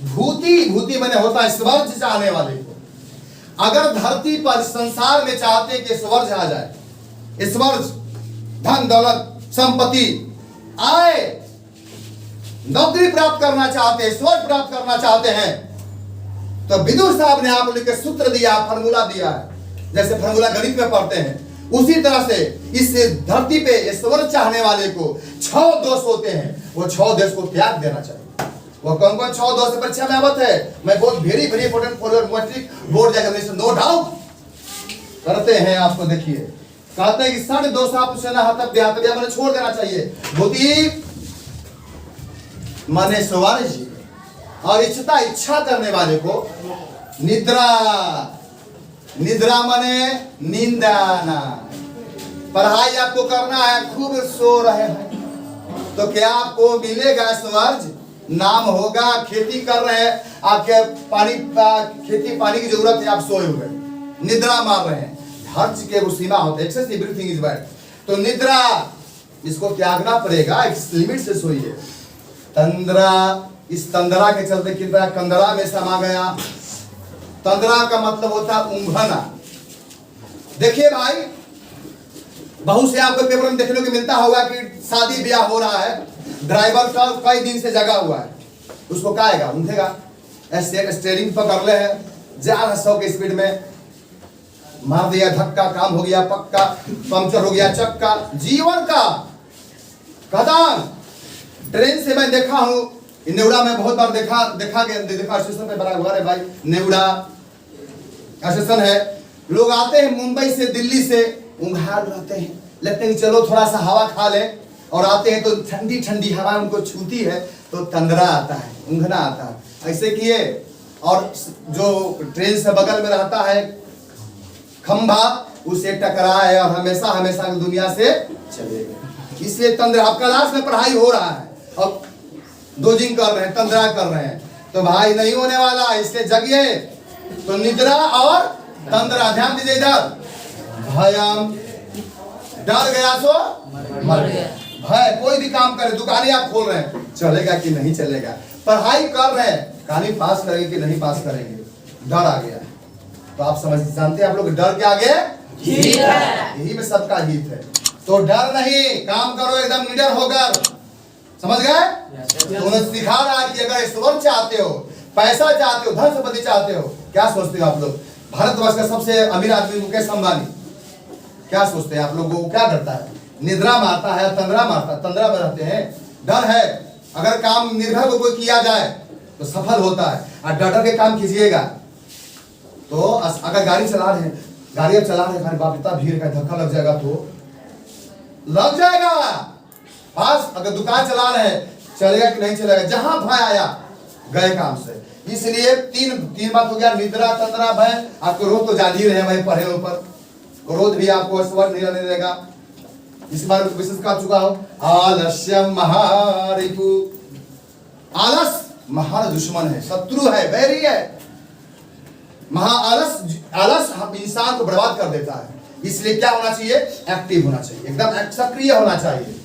भूति माने होता है स्वर्ग चाहने वाले को। अगर धरती पर संसार में चाहते कि स्वर्ग आ जाए, स्वर्ग धन दौलत संपत्ति आए, नौकरी प्राप्त करना चाहते हैं, स्वर्ग प्राप्त करना चाहते हैं, तो विदुर साहब ने आप लोग सूत्र दिया, फार्मूला दिया है। जैसे फार्मूला गणित में पढ़ते हैं, उसी तरह से इस धरती पे ईश्वर चाहने वाले को 6 दोष होते हैं, वो 6 दोष को त्याग देना चाहिए। वो कौन कौन 6 दोष परीक्षा में आवत है? मैं बहुत very very important for your matric board examination, no doubt करते हैं आपको। देखिए कहते हैं कि 6 दोष आप उसे ना हतव्या मैंने छोड़ देना चाहिए। बुद्धि माने स्वर्ण जी और इच्छा करने वाले को निद्रा, निद्रा माने नींद आना। पढ़ाई आपको करना है, खूब सो रहे हैं तो क्या आपको मिलेगा स्वर्ग? नाम होगा। खेती कर रहे हैं, आपके खेती पानी की जरूरत है, आप सोए हुए निद्रा मार रहे हैं। धर्ज के वो सीमा होते हैं, एक्सेस एवरीथिंग इज बैड। तो निद्रा इसको त्यागना पड़ेगा, एक लिमिट से सोइए। तंद्रा, इस तंद्रा के चलते कितना कंदरा में समा गया। तंद्रा का मतलब होता है ऊंघना। देखिए भाई, बहुत से आपको पेपर में देखने को मिलता होगा कि शादी ब्याह हो रहा है, ड्राइवर का कई दिन से जगा हुआ है, उसको क्या आएगा? ऊँघेगा। स्टीयरिंग पकड़ ले है, जा रहा 100 की स्पीड में, मार दिया धक्का, काम हो गया पक्का, पंक्चर हो गया चक्का, जीवन का खत्म। ट्रेन से मैं देखा हूँ, नेवड़ा में बहुत बार देखा स्टेशन पे बड़ा घर है भाई, नेवड़ा स्टेशन है। लोग आते हैं मुंबई से, दिल्ली से, ऊँघार रहते हैं, लगते हैं कि चलो थोड़ा सा हवा खा ले, और आते हैं तो ठंडी ठंडी हवा उनको छूती है तो तंद्रा आता है, ऊँघना आता है। ऐसे किए, और जो ट्रेन से बगल में रहता है खंभा, उसे टकराए और हमेशा हमेशा दुनिया से चलेगा। इसलिए तंद्रा, आपका क्लास में पढ़ाई हो रहा है और डोजिंग कर रहे हैं, तंद्रा कर रहे हैं, तो भाई नहीं होने वाला। इसलिए जगिए। तो निद्रा और तंद्रा, ध्यान दीजिए इधर। भयम, डर गया सो मर गया। भय, कोई भी काम करे, दुकानें आप खोल रहे हैं, चलेगा कि नहीं चलेगा, पढ़ाई कर रहे हैं, कहानी पास करेंगे कि नहीं पास करेंगे, डर आ गया। तो आप जानते हैं आप लोग, डर के आगे हित है, यही में सबका हित है। तो डर नहीं, काम करो एकदम निडर होकर, समझ गए? तो उन्हें सिखा रहा कि अगर ईश्वर चाहते हो, पैसा चाहते हो, धन संपत्ति चाहते हो, क्या सोचते हो आप लोग? भारतवर्ष का सबसे अमीर आदमी मुकेश अंबानी, क्या सोचते हैं आप लोग? वो क्या करता है? निद्रा मारता है, तंद्रा मारता है, तंद्रा में रहते हैं। डर है, अगर काम निर्भय को कोई किया जाए तो सफल होता है, और डर के काम कीजिएगा तो अगर गाड़ी चला रहे हैं, गाड़ी अब चला रहे हैं, बाप इतना भीड़ का धक्का लग जाएगा तो लग जाएगा पास। अगर दुकान चला रहे हैं, चलेगा कि नहीं चलेगा? जहां भय आया गए काम से। इसलिए तीन बात हो गया, निद्रा, तंद्रा, भय। आपको क्रोध तो जान ही रहे भाई, पढ़े ऊपर क्रोध भी आपको स्वर्ग नहीं रहने देगा। इस बार विशेष कर चुका हो। आलस्यम महारिपु, आलस महान दुश्मन है, शत्रु है, बैरी है। आलस इंसान को बर्बाद कर देता है। इसलिए क्या होना चाहिए? एक्टिव होना चाहिए, एकदम सक्रिय होना चाहिए।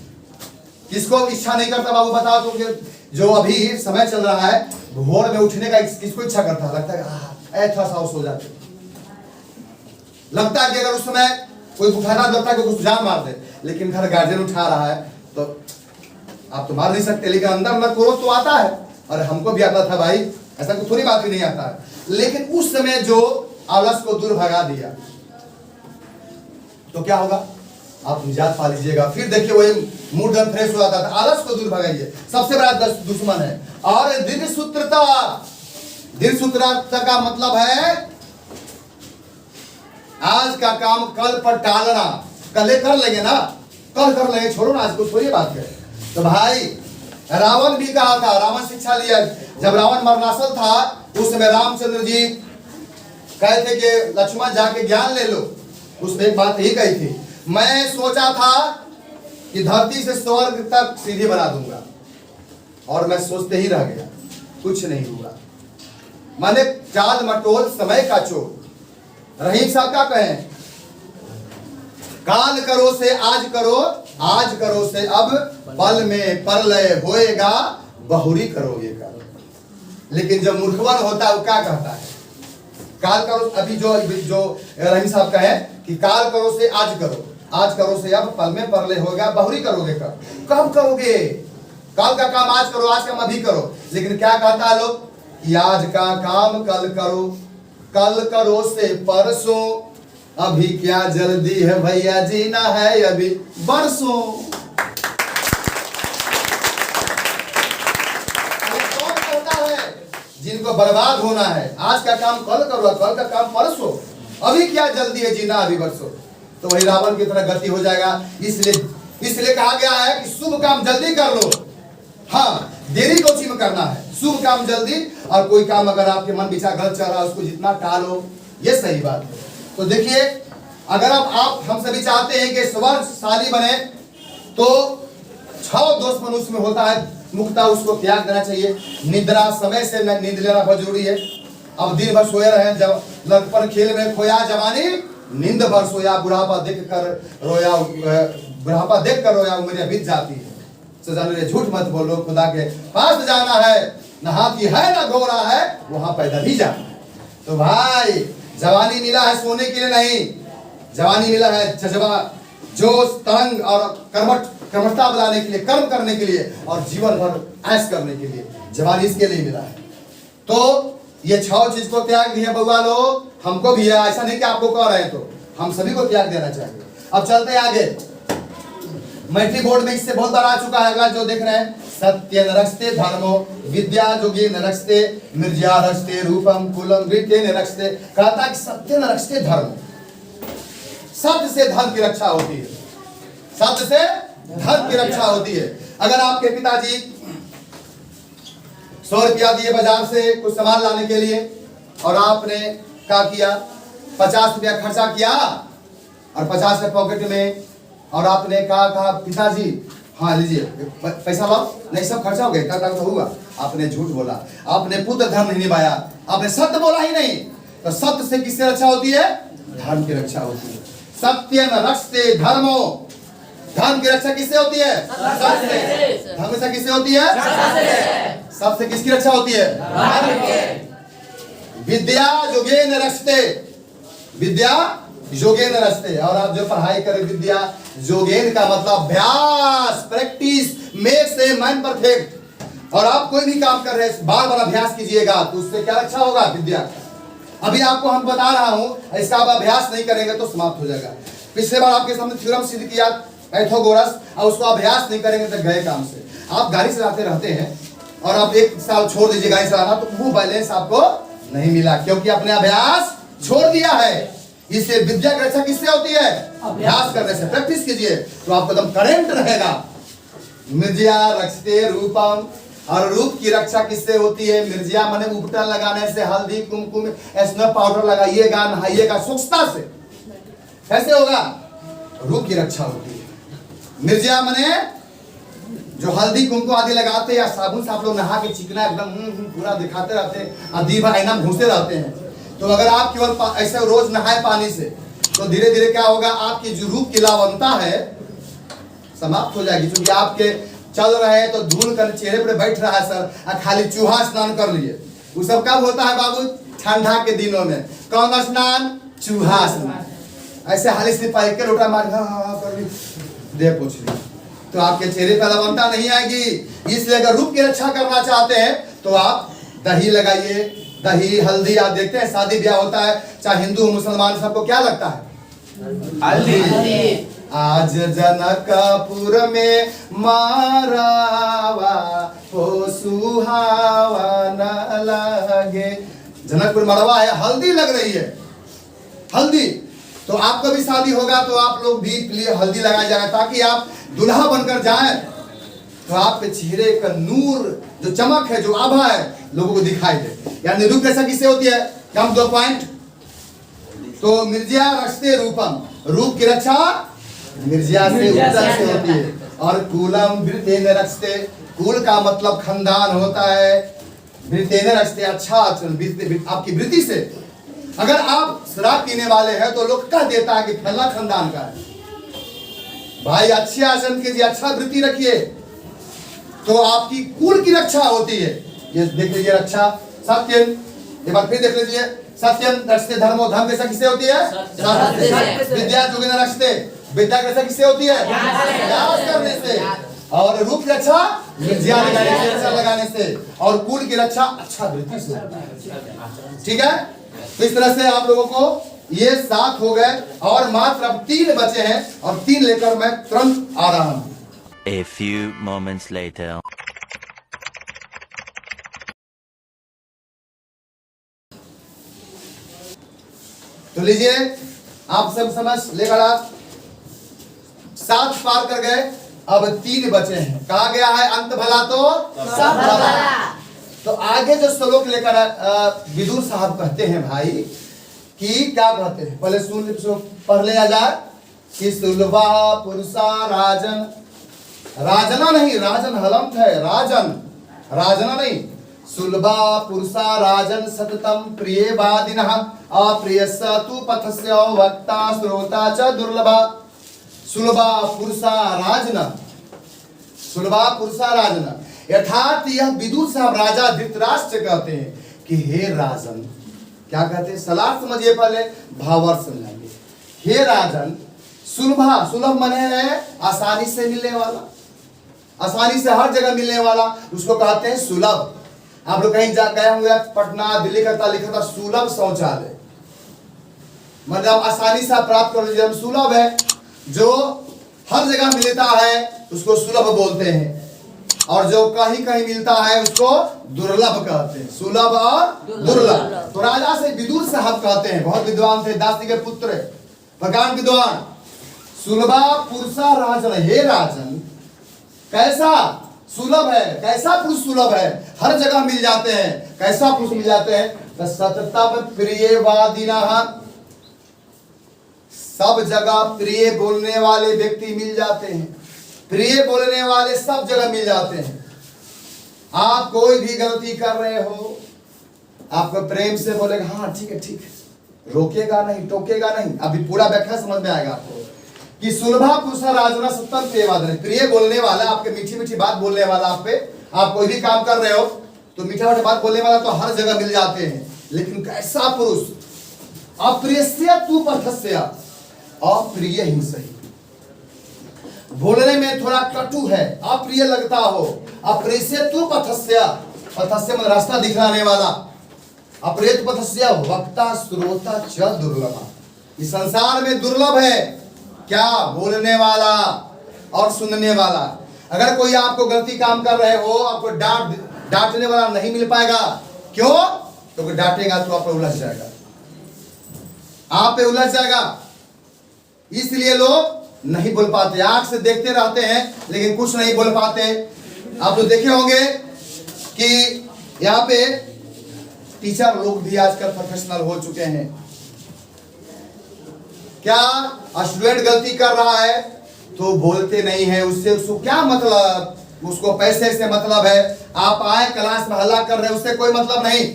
किसको इच्छा नहीं करता बाबू बताओ? तो जो अभी समय चल रहा है, भोर में उठने का किसको इच्छा करता है? लगता है ऐसा सा सो जाते, लगता है कि अगर उस समय कोई उठाना लगता है कि कुछ जान मार दे, लेकिन घर गार्जियन उठा रहा है तो आप तो मार नहीं सकते, लेकिन अंदर अंदर क्रोध तो आता है। और हमको भी आता था भाई, ऐसा कोई थोड़ी बात भी नहीं आता है। लेकिन उस समय जो आलस को दूर भगा दिया तो क्या होगा? आप निजात पा लीजिएगा। फिर देखिए वही मूड फ्रेश हो जाता था। आलस को दूर भगाइए, सबसे बड़ा दुश्मन है। और दीर्घ सूत्रता, दीर्घ सूत्रता का मतलब है आज का काम कल पर टालना। कल कर लेंगे ना, कल कर लेंगे, छोड़ो ना, आज को थोड़ी बात है। तो भाई रावण भी कहा था, रावण शिक्षा लिया। जब रावण मरणासल था उस समय रामचंद्र जी कहे थे कि लक्ष्मण जाके ज्ञान ले लो। उसमें एक बात यही कही थी, मैं सोचा था कि धरती से स्वर्ग तक सीढ़ी बना दूंगा, और मैं सोचते ही रह गया, कुछ नहीं हुआ। माने चाल मटोल समय का चोर। रहीम साहब क्या कहें? काल करो से आज करो, आज करो से अब, पल में परलय होएगा, बहुरी करोगे कल। लेकिन जब मूर्खवन होता है वो क्या कहता है? काल करो, अभी जो रहीम साहब कहे कि काल करो से आज करो, आज करो से अब, पल में परलय होएगा, बहुरी करोगे कल। कब करोगे? कल का काम आज करो, आज का काम अभी करो। लेकिन क्या कहता है लोग कि आज का काम कल करो, कल करो से परसों, अभी क्या जल्दी है भैया, जीना है अभी बरसों। कौन कहता है जिनको बर्बाद होना है, आज का काम कल करो, कल का काम परसों, अभी क्या जल्दी है, जीना अभी बरसों। तो वही रावण की तरह गति हो जाएगा। इसलिए कहा गया है कि शुभ काम जल्दी कर लो। हाँ, देरी को में करना है, शुभ काम जल्दी। और कोई काम अगर आपके मन विचार गलत चल रहा है, उसको जितना टालो, ये सही बात है। तो देखिए, अगर आप हम सभी चाहते हैं कि स्वभावशाली बने, तो 6 दोष मनुष्य में होता है, मुक्ता उसको त्याग देना चाहिए। निद्रा, समय से नींद लेना बहुत जरूरी है। अब दिन भर सोए रहे, जब लड़पन खेल में खोया जवानी, नींद भर सोया, बुढ़ापा देख कर रोया उम्र बीत जाती है। सजाने झूठ मत बोलो, खुदा के पास जाना है, न हाथी है न घोड़ा है, वहां पैदल ही जाना है। तो भाई, जवानी मिला है सोने के लिए नहीं, जवानी मिला है जज्बा, जोश, तरंग और कर्मठता बनाने के लिए, कर्म करने के लिए और जीवन भर ऐश करने के लिए। जवानी इसके लिए मिला है। तो ये 6 चीज को त्याग दिया बउआ लोग, हमको भी है, ऐसा नहीं कि आपको कह रहे हैं, तो हम सभी को त्याग देना चाहिए। अब चलते हैं आगे। मैट्रिक बोर्ड में इससे बहुत बार आ चुका है, अगला जो देख रहे हैं, सत्य नरस्ते धर्मो विद्या जोगे नरस्ते मिर्जा रस्ते रूपम कुलम वृत्ते नरस्ते। कहता कि सत्य नरस्ते धर्म, सत्य से धर्म की रक्षा होती है, सत्य से धर्म की रक्षा होती है। अगर आपके पिताजी 100 रुपया दिए बाजार से कुछ सामान लाने के लिए, और आपने क्या किया, 50 रुपया खर्चा किया और 50 के पॉकेट में, और आपने कहा पिताजी हाँ लीजिए पैसा लाओ, नहीं सब खर्चा हो गया, क्या हुआ, आपने झूठ बोला, आपने पुत्र धर्म नहीं निभाया, आपने सत्य बोला ही नहीं। तो सत्य से किससे रक्षा होती है, धर्म की रक्षा होती है। सत्य न रक्षते धर्मो, धर्म की रक्षा किससे होती है, सत्य से। धर्म से किससे होती है, सत्य से। किसकी रक्षा होती है, विद्या जोगेन रक्षते, विद्या जोगेन रचते। और आप जो पढ़ाई करें, विद्या जोगेन का मतलब अभ्यास, practice makes a man perfect. और आप कोई भी काम कर रहे हैं, बार बार अभ्यास कीजिएगा, तो उससे क्या रक्षा होगा, विद्या का। अभी आपको हम बता रहा हूं, इसका आप अभ्यास नहीं करेंगे तो समाप्त हो जाएगा। पिछले बार आपके सामने थ्योरम सिद्ध किया पाइथागोरस, और उसको अभ्यास नहीं करेंगे तो गए काम से। आप गाड़ी चलाते रहते हैं और आप 1 साल छोड़ दीजिए गाड़ी चलाना, तो वो बैलेंस आपको नहीं मिला, क्योंकि आपने अभ्यास छोड़ दिया है। इससे विद्या की रक्षा किससे होती है, अभ्यास करने से। प्रैक्टिस कीजिए तो आपको एकदम करेंट रहेगा। मिर्जिया रक्षते रूपम, और रूप की रक्षा किससे होती है, मिर्जिया माने उपटन लगाने से, हल्दी कुमकुम स्नो पाउडर लगाइएगा, नहाइएगा स्वच्छता से, कैसे होगा, रूप की रक्षा होती है। मिर्जिया माने जो हल्दी कुमकुम आदि लगाते हैं, या साबुन से आप लोग नहा के चिकना एकदम पूरा दिखाते रहते हैं, अदीबा आईना में घुसते रहते हैं। तो अगर आप केवल ऐसे रोज नहाए पानी से, तो धीरे धीरे क्या होगा, आपकी जो रूप की लावणता है समाप्त हो जाएगी। क्योंकि आपके चल रहे हैं तो धूल कर चेहरे पर बैठ रहा है सर, खाली चूहा स्नान कर लिए। वो सब कब होता है बाबू, ठंडा के दिनों में। कौन स्नान, चूहा स्नान। ऐसे हाली से पाइप के लोटा मार कर ली, दे पूछ ली, तो आपके चेहरे पर लावणता नहीं आएगी। इसलिए अगर रूप की रक्षा करना चाहते हैं तो आप दही लगाइए, दही हल्दी। आप देखते हैं शादी ब्याह होता है, चाहे हिंदू मुसलमान, सबको क्या लगता है, हल्दी। आज जनकपुर में मारावा हो सुहावा न लगे, जनकपुर मरवा है, हल्दी लग रही है, हल्दी। तो आपका भी शादी होगा तो आप लोग भी हल्दी लगाया जाएगा, ताकि आप दुल्हा बनकर जाएं तो आपके चेहरे का नूर, जो चमक है, जो आभा है, लोगों को दिखाई दे। यानी रूप रक्षा किससे होती है, कम 2 पॉइंट। तो मिर्जिया रक्षते रूपम, रूप की रक्षा मिर्जिया से उत्तम से होती है। और कुलम वृत्तेन रक्षते, कुल का मतलब खानदान होता है। वृत्तेन रक्षते, अच्छा आपकी वृत्ति से। अगर आप शराब पीने वाले हैं तो लोग कह देता है कि फला खानदान का है। भाई अच्छे आचरण कीजिए, अच्छा वृत्ति रखिए, तो आपकी कुल की रक्षा होती है। ये देख लीजिए रक्षा, सत्यम, एक बार फिर देख लीजिए, सत्यम रक्षते धर्मो, धर्म की रक्षा किससे होती है, विद्या जोगेन रक्षते, विद्या की रक्षा किससे होती है, अभ्यास करने से। और रूप की रक्षा मिर्जिया लगाने से, और कुल की रक्षा अच्छा वृत्ति से। ठीक है, तो इस तरह से आप लोगों को ये 7 हो गए और मात्र अब 3 बचे हैं और 3 लेकर मैं तुरंत आ रहा हूं। A few moments later. तो लीजिए, आप सब समझ लेकर आप 7 पार कर गए, अब 3 बचे हैं। कहा गया है अंत भला तो सब भला। तो आगे जो श्लोक लेकर विदुर साहब कहते हैं भाई कि क्या कहते हैं, पहले सुन पढ़ लिया जाए कि सुलभा पुरुषा राजन, राजना नहीं, राजन हलंत है, राजन, राजना नहीं, सुलभा पुरुषा राजन सततम प्रिय वादिनः अप्रियस्स तु पथस्य वक्ता श्रोता च दुर्लभा। सुलभा पुरुषा राजन, सुलभा पुरुषा राजन, यथार्थ यह विदुर साहब राजा धृतराष्ट्र कहते हैं कि हे राजन, क्या कहते हैं, सलाह समझिए पहले, भावार्थ समझाएंगे। हे राजन, सुलभा, सुलभ मने है आसानी से मिलने वाला, आसानी से हर जगह मिलने वाला, उसको कहते हैं सुलभ। आप लोग कहीं जा गए होंगे, पटना दिल्ली का लिखा था सुलभ शौचालय, मतलब आसानी से आप प्राप्त कर लीजिए। सुलभ है, जो हर जगह मिलता है उसको सुलभ बोलते हैं, और जो कहीं कहीं मिलता है उसको दुर्लभ कहते हैं। सुलभ और दुर्लभ। तो राजा से विदुर साहब कहते हैं, बहुत विद्वान थे, दासी के पुत्र, भगवान विद्वान। सुलभा पुरुषा राजन, हे राजन, कैसा सुलभ है, कैसा पुरुष सुलभ है, हर जगह मिल जाते हैं। कैसा पुरुष मिल जाते हैं, सततम प्रिय वादिनः, सब जगह प्रिय बोलने वाले व्यक्ति मिल जाते हैं, प्रिय बोलने वाले सब जगह मिल जाते हैं। आप कोई भी गलती कर रहे हो, आपको प्रेम से बोलेगा हाँ ठीक है ठीक है, रोकेगा नहीं, टोकेगा नहीं। अभी पूरा व्याख्या समझ में आएगा आपको कि सुलभा पुरुषा राजना सत्तम प्रियवादन, प्रिय बोलने वाला, आपके मीठी मीठी बात बोलने वाला, आप पे, आप कोई भी काम कर रहे हो तो मीठा मीठा बात बोलने वाला तो हर जगह मिल जाते हैं। लेकिन कैसा पुरुष, अप्रियस्य तु पथस्य, अप्रिय ही सही, बोलने में थोड़ा कटु है, अप्रिय लगता हो, अप्रिय तु पथस्य, पथस्य में रास्ता दिखलाने वाला, अप्रिय पथस्य वक्ता श्रोता च दुर्लभा। इस संसार में दुर्लभ है क्या, बोलने वाला और सुनने वाला। अगर कोई आपको गलती काम कर रहे हो, आपको डांटने वाला नहीं मिल पाएगा, क्यों, तो डांटेगा तो आप पे उलझ जाएगा, आप पे उलझ जाएगा। इसलिए लोग नहीं बोल पाते, आंख से देखते रहते हैं लेकिन कुछ नहीं बोल पाते। आप लोग देखे होंगे कि यहाँ पे टीचर लोग भी आजकल प्रोफेशनल हो चुके हैं। क्या स्टूडेंट गलती कर रहा है तो बोलते नहीं है, उससे उसको क्या मतलब, उसको पैसे से मतलब है। आप आए क्लास में हल्ला कर रहे हैं, उससे कोई मतलब नहीं,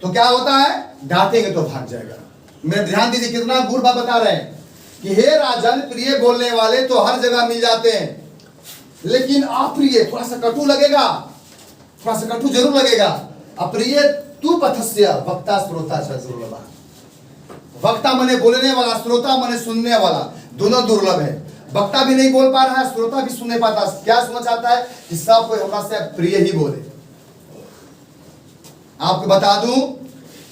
तो क्या होता है, डांटेंगे तो भाग जाएगा। मेरे ध्यान दीजिए, कितना गुड़ बात बता रहे हैं कि हे राजन, प्रिय बोलने वाले तो हर जगह मिल जाते हैं, लेकिन अप्रिय थोड़ा सा कटु लगेगा, थोड़ा सा कटु जरूर लगेगा। अप्रिय तु पथस्य वक्ता श्रोता च दुर्लभा। वक्ता मने बोलने वाला, श्रोता मने सुनने वाला, दोनों दुर्लभ है। वक्ता भी नहीं बोल पा रहा है, श्रोता भी सुन नहीं पाता, क्या सुनना चाहता है कि सब कोई हमरा से प्रिय ही बोले। आपको बता दूं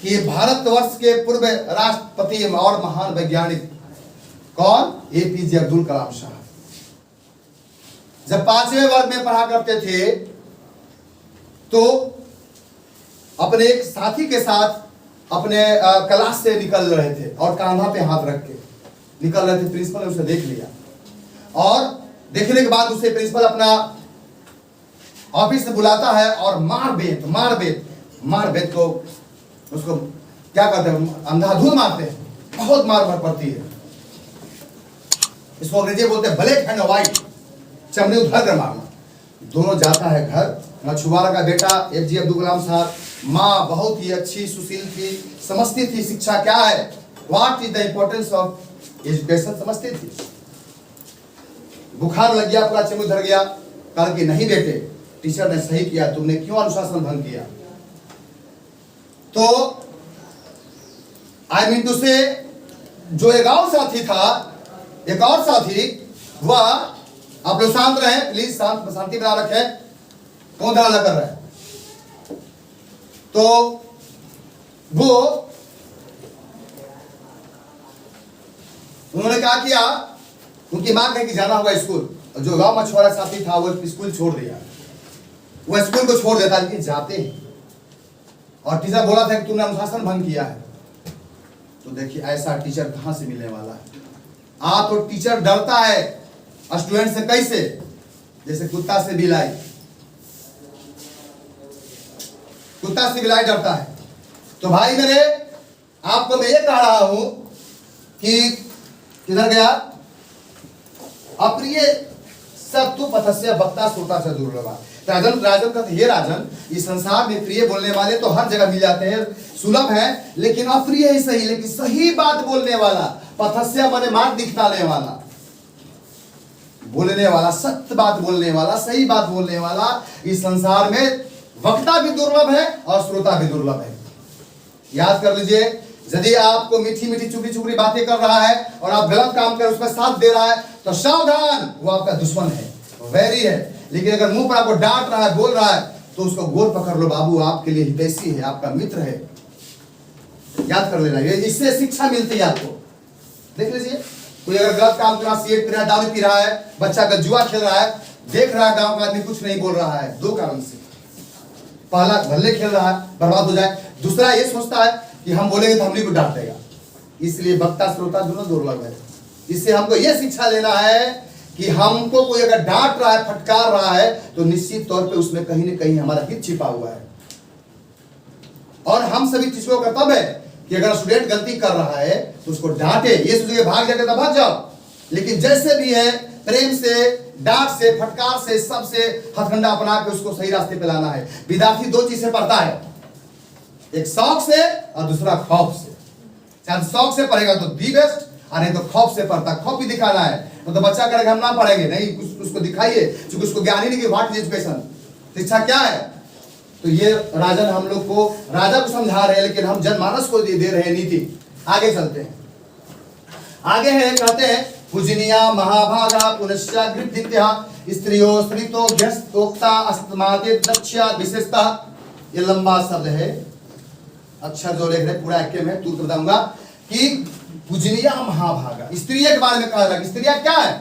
कि भारतवर्ष के पूर्व राष्ट्रपति और महान वैज्ञानिक कौन, एपीजे अब्दुल कलाम साहब, जब 5वें वर्ग में पढ़ा करते थे तो अपने एक साथी के साथ अपने क्लास से निकल रहे थे और कांधा पे हाथ रख के निकल रहे थे। प्रिंसिपल ने उसे देख लिया और देखने के बाद उसे प्रिंसिपल अपना ऑफिस में बुलाता है और मार बेत को उसको क्या करते हैं, अंधाधुंध मारते हैं, बहुत मार पड़ती है। इसको अंग्रेजी बोलते हैं ब्लैक एंड व्हाइट, चमड़ी उधर कर मारना। दोनों जाता है घर, मछुआरा का बेटा एपीजे अब्दुल कलाम साहब, माँ बहुत ही अच्छी सुशील थी, समझती थी शिक्षा क्या है, what is the importance of education, समझती थी। बुखार लग गया, पूरा चमड़ी उधर गया, कहा कि नहीं बेटे, टीचर ने सही किया, तुमने क्यों अनुशासन भंग किया। तो आई मीन टू से जो एक और साथी था, एक और साथी, वह, आप लोग शांत रहे प्लीज, शांति बना रखें, कौन धरना कर रहा है। तो वो क्या किया, उनकी माँ कहे कि जाना होगा स्कूल, जो गांव मछुआरा साथी था वो स्कूल छोड़ दिया, वो स्कूल को छोड़ देता, लेकिन जाते हैं। और टीचर बोला था कि तुमने अनुशासन भंग किया है। तो देखिए ऐसा टीचर कहां से मिलने वाला है। तो टीचर डरता है स्टूडेंट से, कैसे, जैसे कुत्ता से बिलाई, कुत्ता से बिलाई डरता है। तो भाई मेरे, आपको मैं ये कह रहा हूं कि किधर गया, अप्रिय सब तू पथस्य वक्ता श्रोता से दुर्लभ। राजन का हे राजन, इस संसार में प्रिय बोलने वाले तो हर जगह मिल जाते हैं, सुलभ है, लेकिन अप्रिय ही सही, लेकिन सही बात बोलने वाला, पथस्य माने मार्ग दिखाने वाला, बोलने वाला, सत्य बात बोलने वाला, सही बात बोलने वाला, इस संसार में वक्ता भी दुर्लभ है और श्रोता भी दुर्लभ है। याद कर लीजिए, यदि आपको मीठी मीठी चुपड़ी चुपड़ी बातें कर रहा है और आप गलत काम कर उसमें साथ दे रहा है, तो सावधान, वो आपका दुश्मन है, वैरी है। लेकिन अगर मुंह पर आपको डांट रहा है, बोल रहा है, तो उसको गोद पकड़ लो, बाबू आपके लिए हितैषी है, आपका मित्र है। याद कर लेना, ये इससे शिक्षा मिलती है आपको। देख लीजिए, कोई अगर गलत काम कर रहा है, सिगरेट पी रहा है, दारू पी रहा है, बच्चा का जुआ खेल रहा है, देख रहा है गांव का आदमी कुछ नहीं बोल रहा है, दो कारण से, पहला भल्ले खेल रहा है, बर्बाद हो जाए, दूसरा ये सोचता है कि हम बोलेंगे तो हमने को डांट देगा, इसलिए वक्ता श्रोता दोनों दुर्लभ है। इससे हमको यह शिक्षा लेना है कि हमको कोई अगर डांट रहा है, फटकार रहा है, तो निश्चित तौर पे उसमें कहीं न कहीं हमारा हित छिपा हुआ है। और हम सभी चीजों का कर्तव्य है कि अगर स्टूडेंट गलती कर रहा है तो उसको डांटे, ये सोचिए भाग जाके तो भाग जाओ, लेकिन जैसे भी है प्रेम से, डांट से, फटकार से, सबसे हथकंडा अपना के उसको सही रास्ते पे लाना है। विद्यार्थी दो चीज से पढ़ता है, एक शौक से और दूसरा खौफ से। शायद शौक से पढ़ेगा तो दी बेस्ट, और नहीं तो खौफ से पढ़ता, खौफ भी दिखाना है, तो बच्चा करेगा हम ना पढ़ेंगे, नहीं उसको दिखाइए, क्योंकि उसको ज्ञान ही नहीं कि व्हाट इज एजुकेशन, शिक्षा क्या है। तो ये राजन हम लोग को, राजा को समझा रहे हैं, लेकिन हम जनमानस को दे रहे हैं नीति। आगे चलते हैं, आगे है, कहते हैं पूजनीया महाभागा पुनश्चा गृद्धीत्या स्त्रियो स्त्रीतो घ्यस्तोक्ता अस्तमाते दक्ष्या विशेषता। ये लंबा शब्द है, अक्षर जो लिख रहे पूरा एक में तूर्त बताऊंगा कि पूजनीया महाभागा, स्त्रियों के बारे में कहा था कि स्त्रियां क्या है,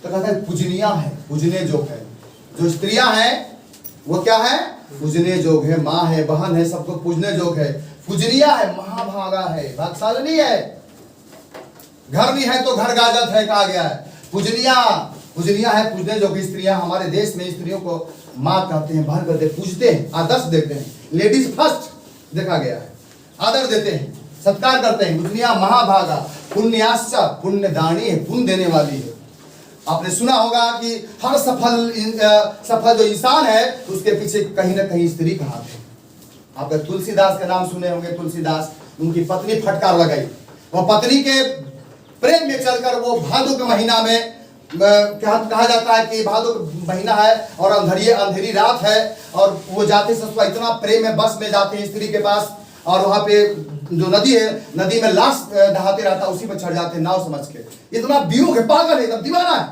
तो कहता है पूजनीया है, पूजने जोग है। जो स्त्रियां हैं वो क्या है, पूजने जोग है, माँ है, बहन है, सबको पूजने जोग है। पूजनीया है, महाभागा है, भागशालिनी है, घर नहीं है तो घर गाजत है, कहा गया है। पूजनीया, पूजनीया है, पूजने जोग स्त्रियां। हमारे देश में स्त्रियों को माँ कहते हैं, बहन कहते हैं, पूजते हैं, आदर्श देते हैं, लेडीज फर्स्ट देखा गया है, आदर देते हैं, सत्कार करते हैं। दुनिया महाभागा पुण्याश्च, पुण्य दानी है, पुण्य देने वाली है। आपने सुना होगा कि हर सफल जो इंसान है उसके पीछे कहीं ना कहीं स्त्री का हाथ है। आपने तुलसीदास का नाम सुने होंगे, तुलसीदास, उनकी पत्नी फटकार लगाई, वो पत्नी के प्रेम में चलकर वो भादो के महीना में कहा जाता है कि भादो महीना है और अंधेरी रात है, और वो जाते ससुरा इतना प्रेम में बस में जाते हैं स्त्री के पास, और वहां पे जो नदी है, नदी में लाश दहाते रहता, उसी पर चढ़ जाते हैं नाव समझ के। इतना वियोग है, पागल है, एकदम दीवाना है,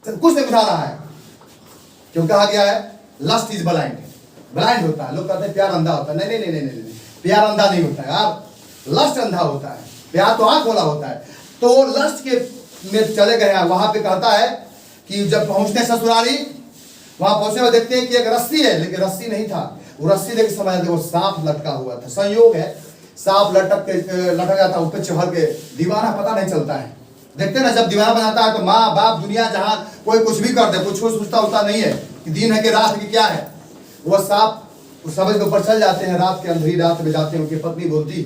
कुछ नहीं बुझा रहा है। क्यों कहा गया है लस्ट इज ब्लाइंड, ब्लाइंड होता है। लोग कहते हैं प्यार अंधा होता है, नहीं नहीं नहीं नहीं, प्यार अंधा नहीं होता है यार, लस्ट अंधा होता है, प्यार तो आंख खोला होता है। तो लस्ट के में चले गए हैं, वहां पे कहता है कि जब पहुंचते ससुराली, वहां पहुंचने में देखते हैं कि एक रस्सी है, लेकिन रस्सी नहीं था, वो रस्सी देख समझ वो सांप लटका हुआ था। संयोग है, सांप लटक जाता ऊपर चढ़ के, दीवाना पता नहीं चलता है। देखते ना, जब दीवाना बनाता है तो माँ बाप दुनिया जहां कोई कुछ भी कर दे, कुछ सोचता होता नहीं है कि दिन है कि रात की क्या है। वो सांप उस समझ के ऊपर चल जाते हैं, रात के अंधेरी रात में जाते हैं। उनकी पत्नी बोलती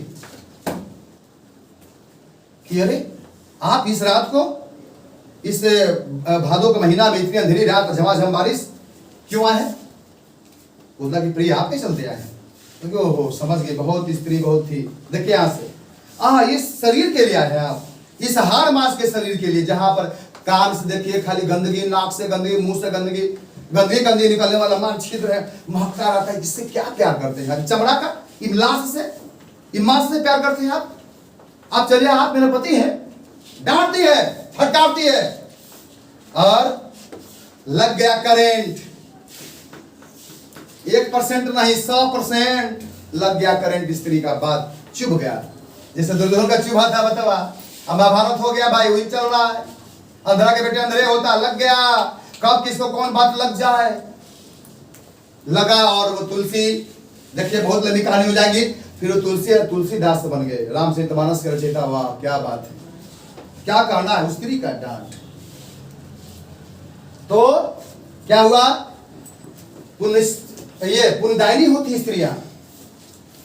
कि अरे आप इस रात को, इस भादो के महीना में इतनी अंधेरी रात, झमाझम बारिश क्यों आए हैं? बोलता कि प्रिय आप नहीं चलते आए हैं। तो ओहो समझ गए, बहुत स्त्री बहुत थी। देखिए यहाँ से, इस शरीर के लिए आए हैं आप, इस हार मास के शरीर के लिए, जहां पर कान से देखिए खाली गंदगी, नाक से गंदगी, मुंह से गंदगी, गंदगी निकलने वाला मां छिद्र है, महकता रहता है। इससे क्या प्यार करते हैं? चमड़ा का इमलास से, इमास से प्यार करते हैं आप चलिए, आप मेरे पति हैं, डांटती है, फटकारती है, और लग गया करेंट। 1% नहीं 100% लग गया करंट स्त्री का, बात चुभ गया। जैसे दुर्योधन का चुभा था, बतावा अब महाभारत हो गया भाई, वही चल रहा है। अंधरा के बेटे अंधेरे होता, लग गया, कब किसको कौन बात लग जाए, लगा। और वो तुलसी, देखिए बहुत लंबी कहानी हो जाएगी। फिर वो तुलसीदास बन गए, रामचरितमानस के रचयिता। वाह क्या बात है, क्या कहना है स्त्री का डांट। तो क्या हुआ, पुण्यदायिनी होती है स्त्रियां।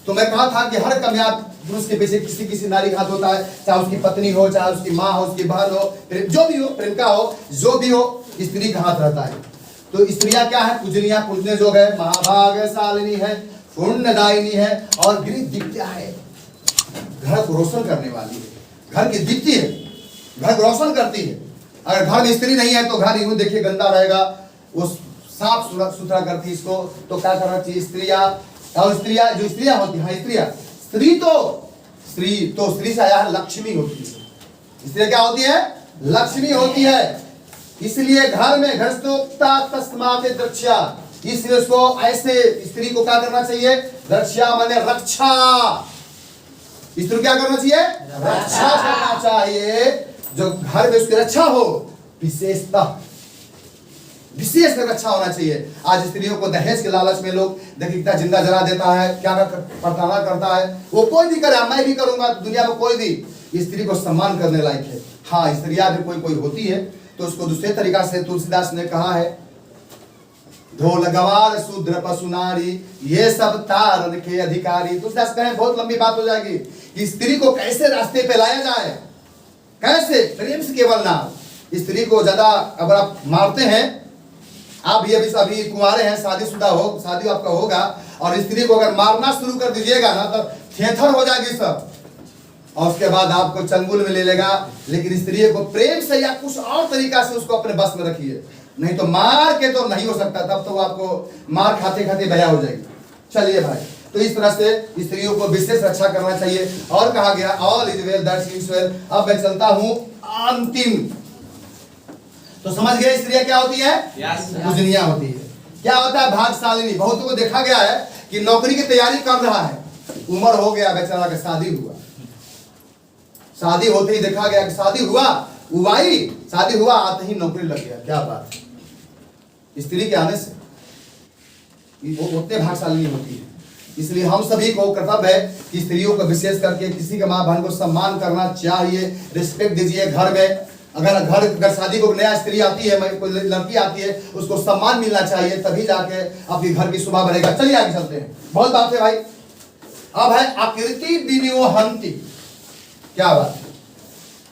तो मैं कहा था कि हर कामयाब पुरुष के पीछे किसी किसी नारी का हाथ होता है, चाहे उसकी पत्नी हो, चाहे उसकी माँ हो, उसकी बहन हो, जो भी हो, प्रेमिका हो, जो भी हो, स्त्री का हाथ रहता है। तो स्त्रियां क्या है, पूजनीय, पूजने जोग है, महाभाग्यशालिनी है, पुण्यदायिनी है और गृहदीप्त्या है, घर को रोशन करने वाली है, घर की दीप्ति है, घर को रोशन करती है। अगर घर में स्त्री नहीं है तो घर यूं देखिए गंदा रहेगा, वो साफ सुथरा करती है इसको। तो क्या करना चाहिए, स्त्रियां, और स्त्रियां जो स्त्रियां होती है, स्त्रियां, स्त्री से आया है लक्ष्मी होती है। स्त्री क्या होती है, लक्ष्मी होती है। इसलिए घर में घृतोक्ता तस्मात् द्रक्ष्या, इसलिए उसको ऐसे स्त्री को क्या करना चाहिए, द्रक्ष्या माने रक्षा। स्त्री क्या करना चाहिए, रक्षा करना चाहिए, जो घर में उसकी रक्षा हो, विशेष रक्षा होना चाहिए। आज स्त्रियों को दहेज के लालच में लोग देखिए कितना जिंदा जला देता है, क्या प्रताड़ना करता है। वो कोई भी करे, मैं भी करूंगा, दुनिया में कोई भी स्त्री को सम्मान करने लायक है। हाँ, स्त्रियां भी कोई होती है तो उसको दूसरे तरीका से तुलसीदास ने कहा है, ढोल गवार शूद्र पशु नारी ये सब तारन के अधिकारी। तुलसीदास कहे, बहुत लंबी बात हो जाएगी कि स्त्री को कैसे रास्ते पे लाया जाए, कैसे प्रेम से केवल ना। स्त्री को ज्यादा अगर आप मारते हैं, आप भी अभी कुंवारे हैं, शादीशुदा हो, शादी आपका होगा, और स्त्री को अगर मारना शुरू कर दीजिएगा ना तो थेथर हो जाएगी सब, और उसके बाद आपको चंगुल में ले लेगा। लेकिन स्त्री को प्रेम से या कुछ और तरीका से उसको अपने बस में रखिए, नहीं तो मार के तो नहीं हो सकता, तब तो आपको मार खाते खाते बया हो जाएगी। चलिए भाई, तो इस तरह से स्त्रियों को विशेष रक्षा करना चाहिए। और कहा गया all is well that is well. अब मैं चलता हूं अंतिम। तो समझ गए स्त्रियां क्या होती है, पूजनीय होती है। क्या होता है, भाग्यशालिनी। बहुतों को देखा गया है कि नौकरी की तैयारी कर रहा है, उम्र हो गया बेचारा का, शादी हुआ, शादी होते ही देखा गया कि शादी हुआ, शादी हुआ आते ही नौकरी लग गया। क्या बात, स्त्री के आने से वो उतने भाग्यशालिनी होती है। इसलिए हम सभी को कर्तव्य है कि स्त्रियों को विशेष करके किसी के माँ बहन को सम्मान करना चाहिए, रिस्पेक्ट दीजिए। घर में अगर शादी को नया स्त्री आती है, कोई लड़की आती है, उसको सम्मान मिलना चाहिए, तभी जाके आपके घर की शोभा बढ़ेगा। चलिए आगे चलते हैं, बहुत बात है भाई। अब है आकृति विनियोहंति। क्या बात,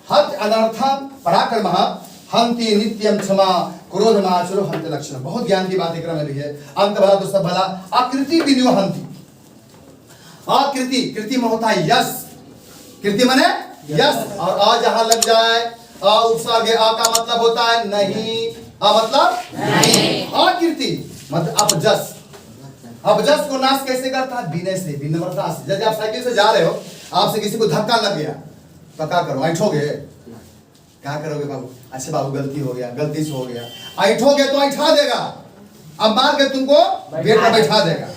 हत अनर्थम पराक्रम हंति नित्यम क्षमा क्रोध माचरो हंत लक्षण। बहुत ज्ञान की बात क्रम में भी है, अंत भला तो सब भला। आकृति विनियोहंति, आकृति, कृति में होता है यश, कृति माने यश, और आ जहां लग जाए, आ उपसर्ग, आ का मतलब होता है नहीं, आ मतलब नहीं, आकृति मतलब अपजस। अपजस को नाश कैसे करता है, विनय से, विनम्रता से। जैसे आप साइकिल से जा रहे हो, आपसे किसी को धक्का लग गया तो क्या करो, ऐठोगे, क्या करोगे बाबू, अच्छा बाबू गलती हो गया, गलती से हो गया, ऐठोगे तो ऐठा देगा, अब मार के तुमको बेड पर बैठा देगा।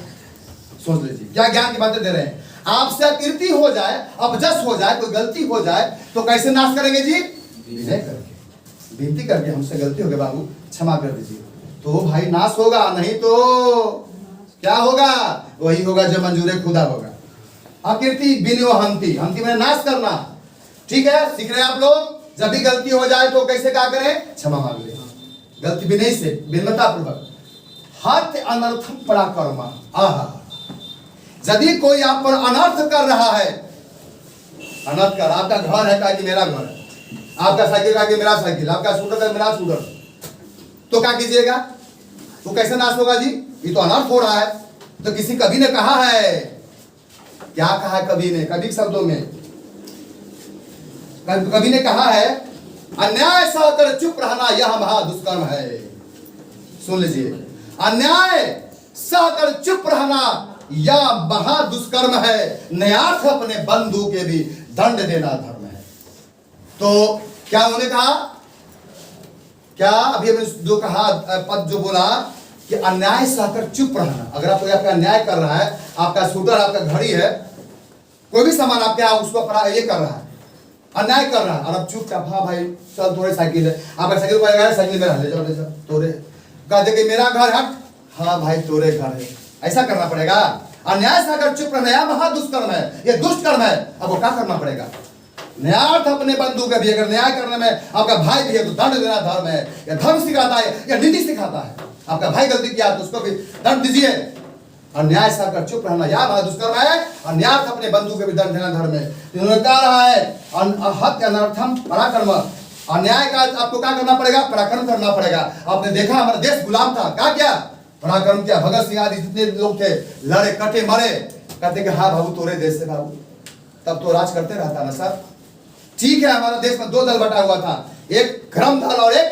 सोच लीजिए क्या ज्ञान की बातें दे रहे हैं। आपसे कीर्ति हो जाए, अपजस हो जाए, कोई गलती हो जाए तो कैसे नाश करेंगे जी, विनय करके, विनती करके, हमसे गलती हो गई बाबू क्षमा कर दीजिए, तो भाई नाश होगा। नहीं तो क्या होगा, वही होगा जो मंजूर खुदा होगा। आकृति विनियोहंति, हंति में नाश करना। ठीक है, सीख रहे हैं आप लोग। जब भी गलती हो जाए तो कैसे क्या करें, क्षमा मांग ले, गलती विनय से, विनम्रता पूर्वक। हत अनर्थम पराक्रम, आहा, यदि कोई आप पर अनर्थ कर रहा है, अनर्थ कर, आपका घर है का कि मेरा घर है, आपका साइकिल का कि मेरा साइकिल, आपका स्कूटर का मेरा स्कूटर, तो क्या कीजिएगा, तो कैसे नाश होगा जी, ये तो अनर्थ हो रहा है। तो किसी कवि ने कहा है, क्या कहा है कवि ने, कवि शब्दों में कवि ने कहा है, अन्याय सहकर चुप रहना यह महा दुष्कर्म है। सुन लीजिए, अन्याय सहकर चुप रहना यह महा दुष्कर्म है, न्यार्थ अपने बंधु के भी दंड देना धर्म है। तो क्या उन्होंने कहा, क्या अभी जो कहा पद जो बोला कि अन्याय सहकर चुप रहना। अगर आप कोई आपका अन्याय कर रहा है, आपका स्कूटर, आपका घड़ी है, कोई भी सामान आपके उसको ये कर रहा है, अन्याय कर रहा है और अब चुपचाप, हाँ भाई चल तोरे साइकिल है, आपका साइकिल को आएगा, साइकिल मेरा ले जाओ, ले जाओ तोरे, कहते कि मेरा घर हट, हाँ भाई तोरे घर है, ऐसा करना पड़ेगा। अन्याय से अगर चुप रहना यह महादुष्कर्म है, यह दुष्ट कर्म है। अब वो क्या करना पड़ेगा? न्यायार्थ अपने बंधु का भी अगर न्याय करने में आपका भाई भी है तो दंड देना धर्म है, या धर्म सिखाता है या नीति सिखाता है। आपका भाई गलती किया तो उसको भी दंड दीजिए। अन्याय से अगर चुप रहना यह महादुष्कर्म है, अन्याय अपने बंधु के भी दंड देना धर्म है। इन्होंने कहा रहा है हत्या अनर्थम पराक्रम, अन्याय का आपको क्या करना पड़ेगा? पराक्रम करना पड़ेगा। आपने देखा हमारा देश गुलाम था, क्या किया? पराक्रम किया। भगत सिंह आदि जितने लोग थे लड़े कटे मरे, कहते कि हाँ बाबू तोरे देश से बाबू, तब तो राज करते रहता ना सर। ठीक है, हमारा देश में दो दल बटा हुआ था, एक गरम दल और एक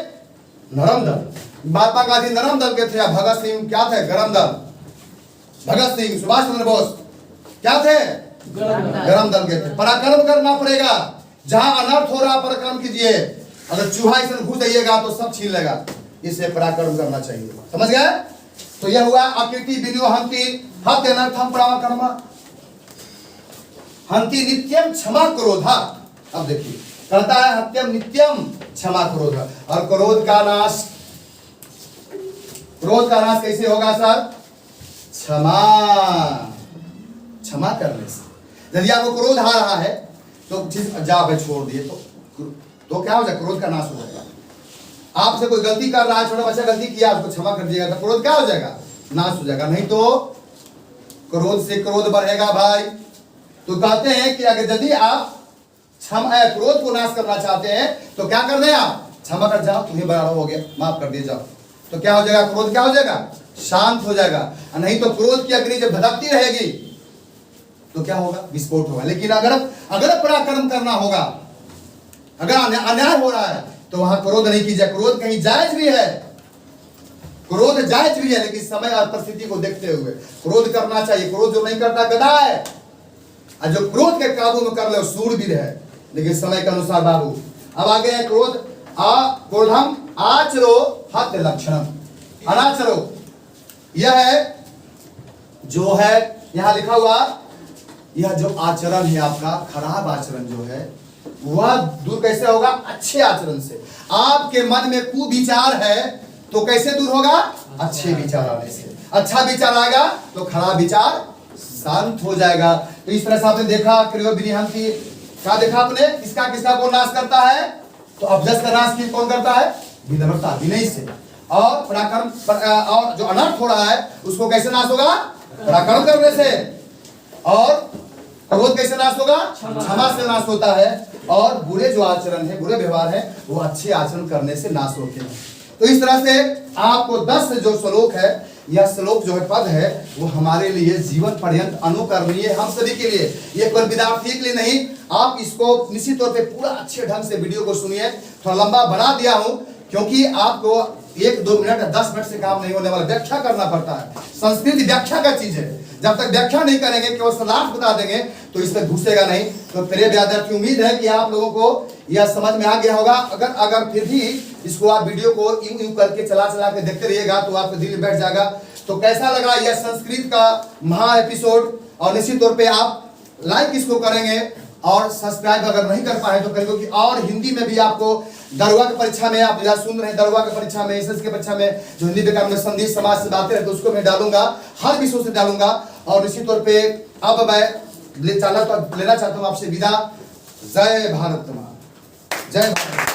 नरम दल। महात्मा गांधी नरम दल के थे, भगत सिंह क्या थे? गरम दल। भगत सिंह, सुभाष चंद्र बोस क्या थे? गरम दल के थे। पराक्रम करना पड़ेगा, जहां अनर्थ हो रहा पराक्रम कीजिए। अगर चूहा इसे घुस जाइएगा तो सब छीन लेगा, इसे पराक्रम करना चाहिए। समझ गए? तो यह हुआ अकीर्ति विनियो हंति हत्य अनर्थम पराक्रम हंति नित्यम क्षमा क्रोधा। अब देखिए कहता है हत्यम नित्यम क्षमा क्रोध, और क्रोध का नाश कैसे होगा सर? क्षमा करने से। यदि आपको क्रोध आ रहा है तो जा भाई छोड़ दिए तो क्या हो जाएगा? क्रोध का नाश हो जाएगा। आपसे कोई गलती कर रहा है, छोटा बच्चा गलती किया, उसको क्षमा कर दिएगा तो क्रोध क्या हो जाएगा? नाश हो जाएगा। नहीं तो क्रोध से क्रोध बढ़ेगा भाई। तो कहते हैं कि अगर यदि आप क्रोध को नाश करना चाहते हैं तो क्या करना है? आप क्षमा कर जाओ, तुम्हें बड़ा हो गया, माफ कर दिए जाओ, तो क्या हो जाएगा? क्रोध क्या हो जाएगा? शांत हो जाएगा। नहीं तो क्रोध की अग्नि जब भड़कती रहेगी तो क्या होगा? विस्फोट होगा। लेकिन अगर पराक्रम करना होगा, अगर अन्याय हो रहा है तो वहां क्रोध नहीं कीजिए। क्रोध कहीं जायज भी है, क्रोध जायज भी है, लेकिन समय और परिस्थिति को देखते हुए क्रोध करना चाहिए। क्रोध जो नहीं करता गधा है, और जो क्रोध के काबू में कर ले सूरवीर है, लेकिन समय के अनुसार बाबू। अब आगे है क्रोध क्रोधम आचरो हत्य लक्षणम, अनाचरो। यह है जो है यहां लिखा हुआ, यह जो आचरण है आपका खराब आचरण जो है वह दूर कैसे होगा? अच्छे आचरण से। आपके मन में कुविचार है तो कैसे दूर होगा? अच्छे विचार आने से। अच्छा विचार आएगा तो खराब विचार शांत हो जाएगा। तो इस तरह से आपने देखा क्रियो विनिहंति, क्या देखा आपने? किसका किसका कौन नाश करता है? तो अभ्यस्त का नाश कौन करता है? विनम्रता, विनय से। और पराक्रम और जो अनर्थ हो रहा है उसको कैसे नाश होगा? पराक्रम करने से। और क्रोध कैसे नाश होगा? क्षमा से नाश होता है। और बुरे जो आचरण है, बुरे व्यवहार है, वो अच्छे आचरण करने से नाश होते हैं। तो इस तरह से आपको 10 जो श्लोक है, यह श्लोक जो है पद है, वो हमारे लिए जीवन पर्यंत अनुकरणीय है, हम सभी के लिए। ये केवल विद्यार्थी के लिए नहीं, आप इसको निश्चित तौर पे पूरा अच्छे ढंग से वीडियो को सुनिए। थोड़ा लंबा बना दिया हूं क्योंकि आपको 1-2 मिनट 10 मिनट से काम नहीं होने वाला, व्याख्या करना पड़ता है। संस्कृत व्याख्या का चीज है, जब तक व्याख्या नहीं करेंगे, केवल सलाह बता देंगे तो इस पर घुसेगा नहीं। तो प्रिय विद्यार्थी, उम्मीद है कि आप लोगों को यह समझ में आ गया होगा। अगर फिर भी इसको आप वीडियो को यूं करके चला के देखते रहिएगा तो आपके दिल में बैठ जाएगा। तो कैसा लगा यह संस्कृत का महा एपिसोड? और निश्चित तौर पे आप लाइक इसको करेंगे और सब्सक्राइब अगर नहीं कर पाए तो करेंगे, क्योंकि और हिंदी में भी आपको दरोगा की परीक्षा में, आप सुन रहे हैं दरोगा की परीक्षा में, एसएस की परीक्षा में जो हिंदी व्याकरण में संधि समास से बातें रहती है उसको मैं डालूंगा, हर विषयों से डालूंगा। और निश्चित तौर पे अब मैं लेना चाहता हूँ आपसे विदा। जय भारत मां, जय भारत।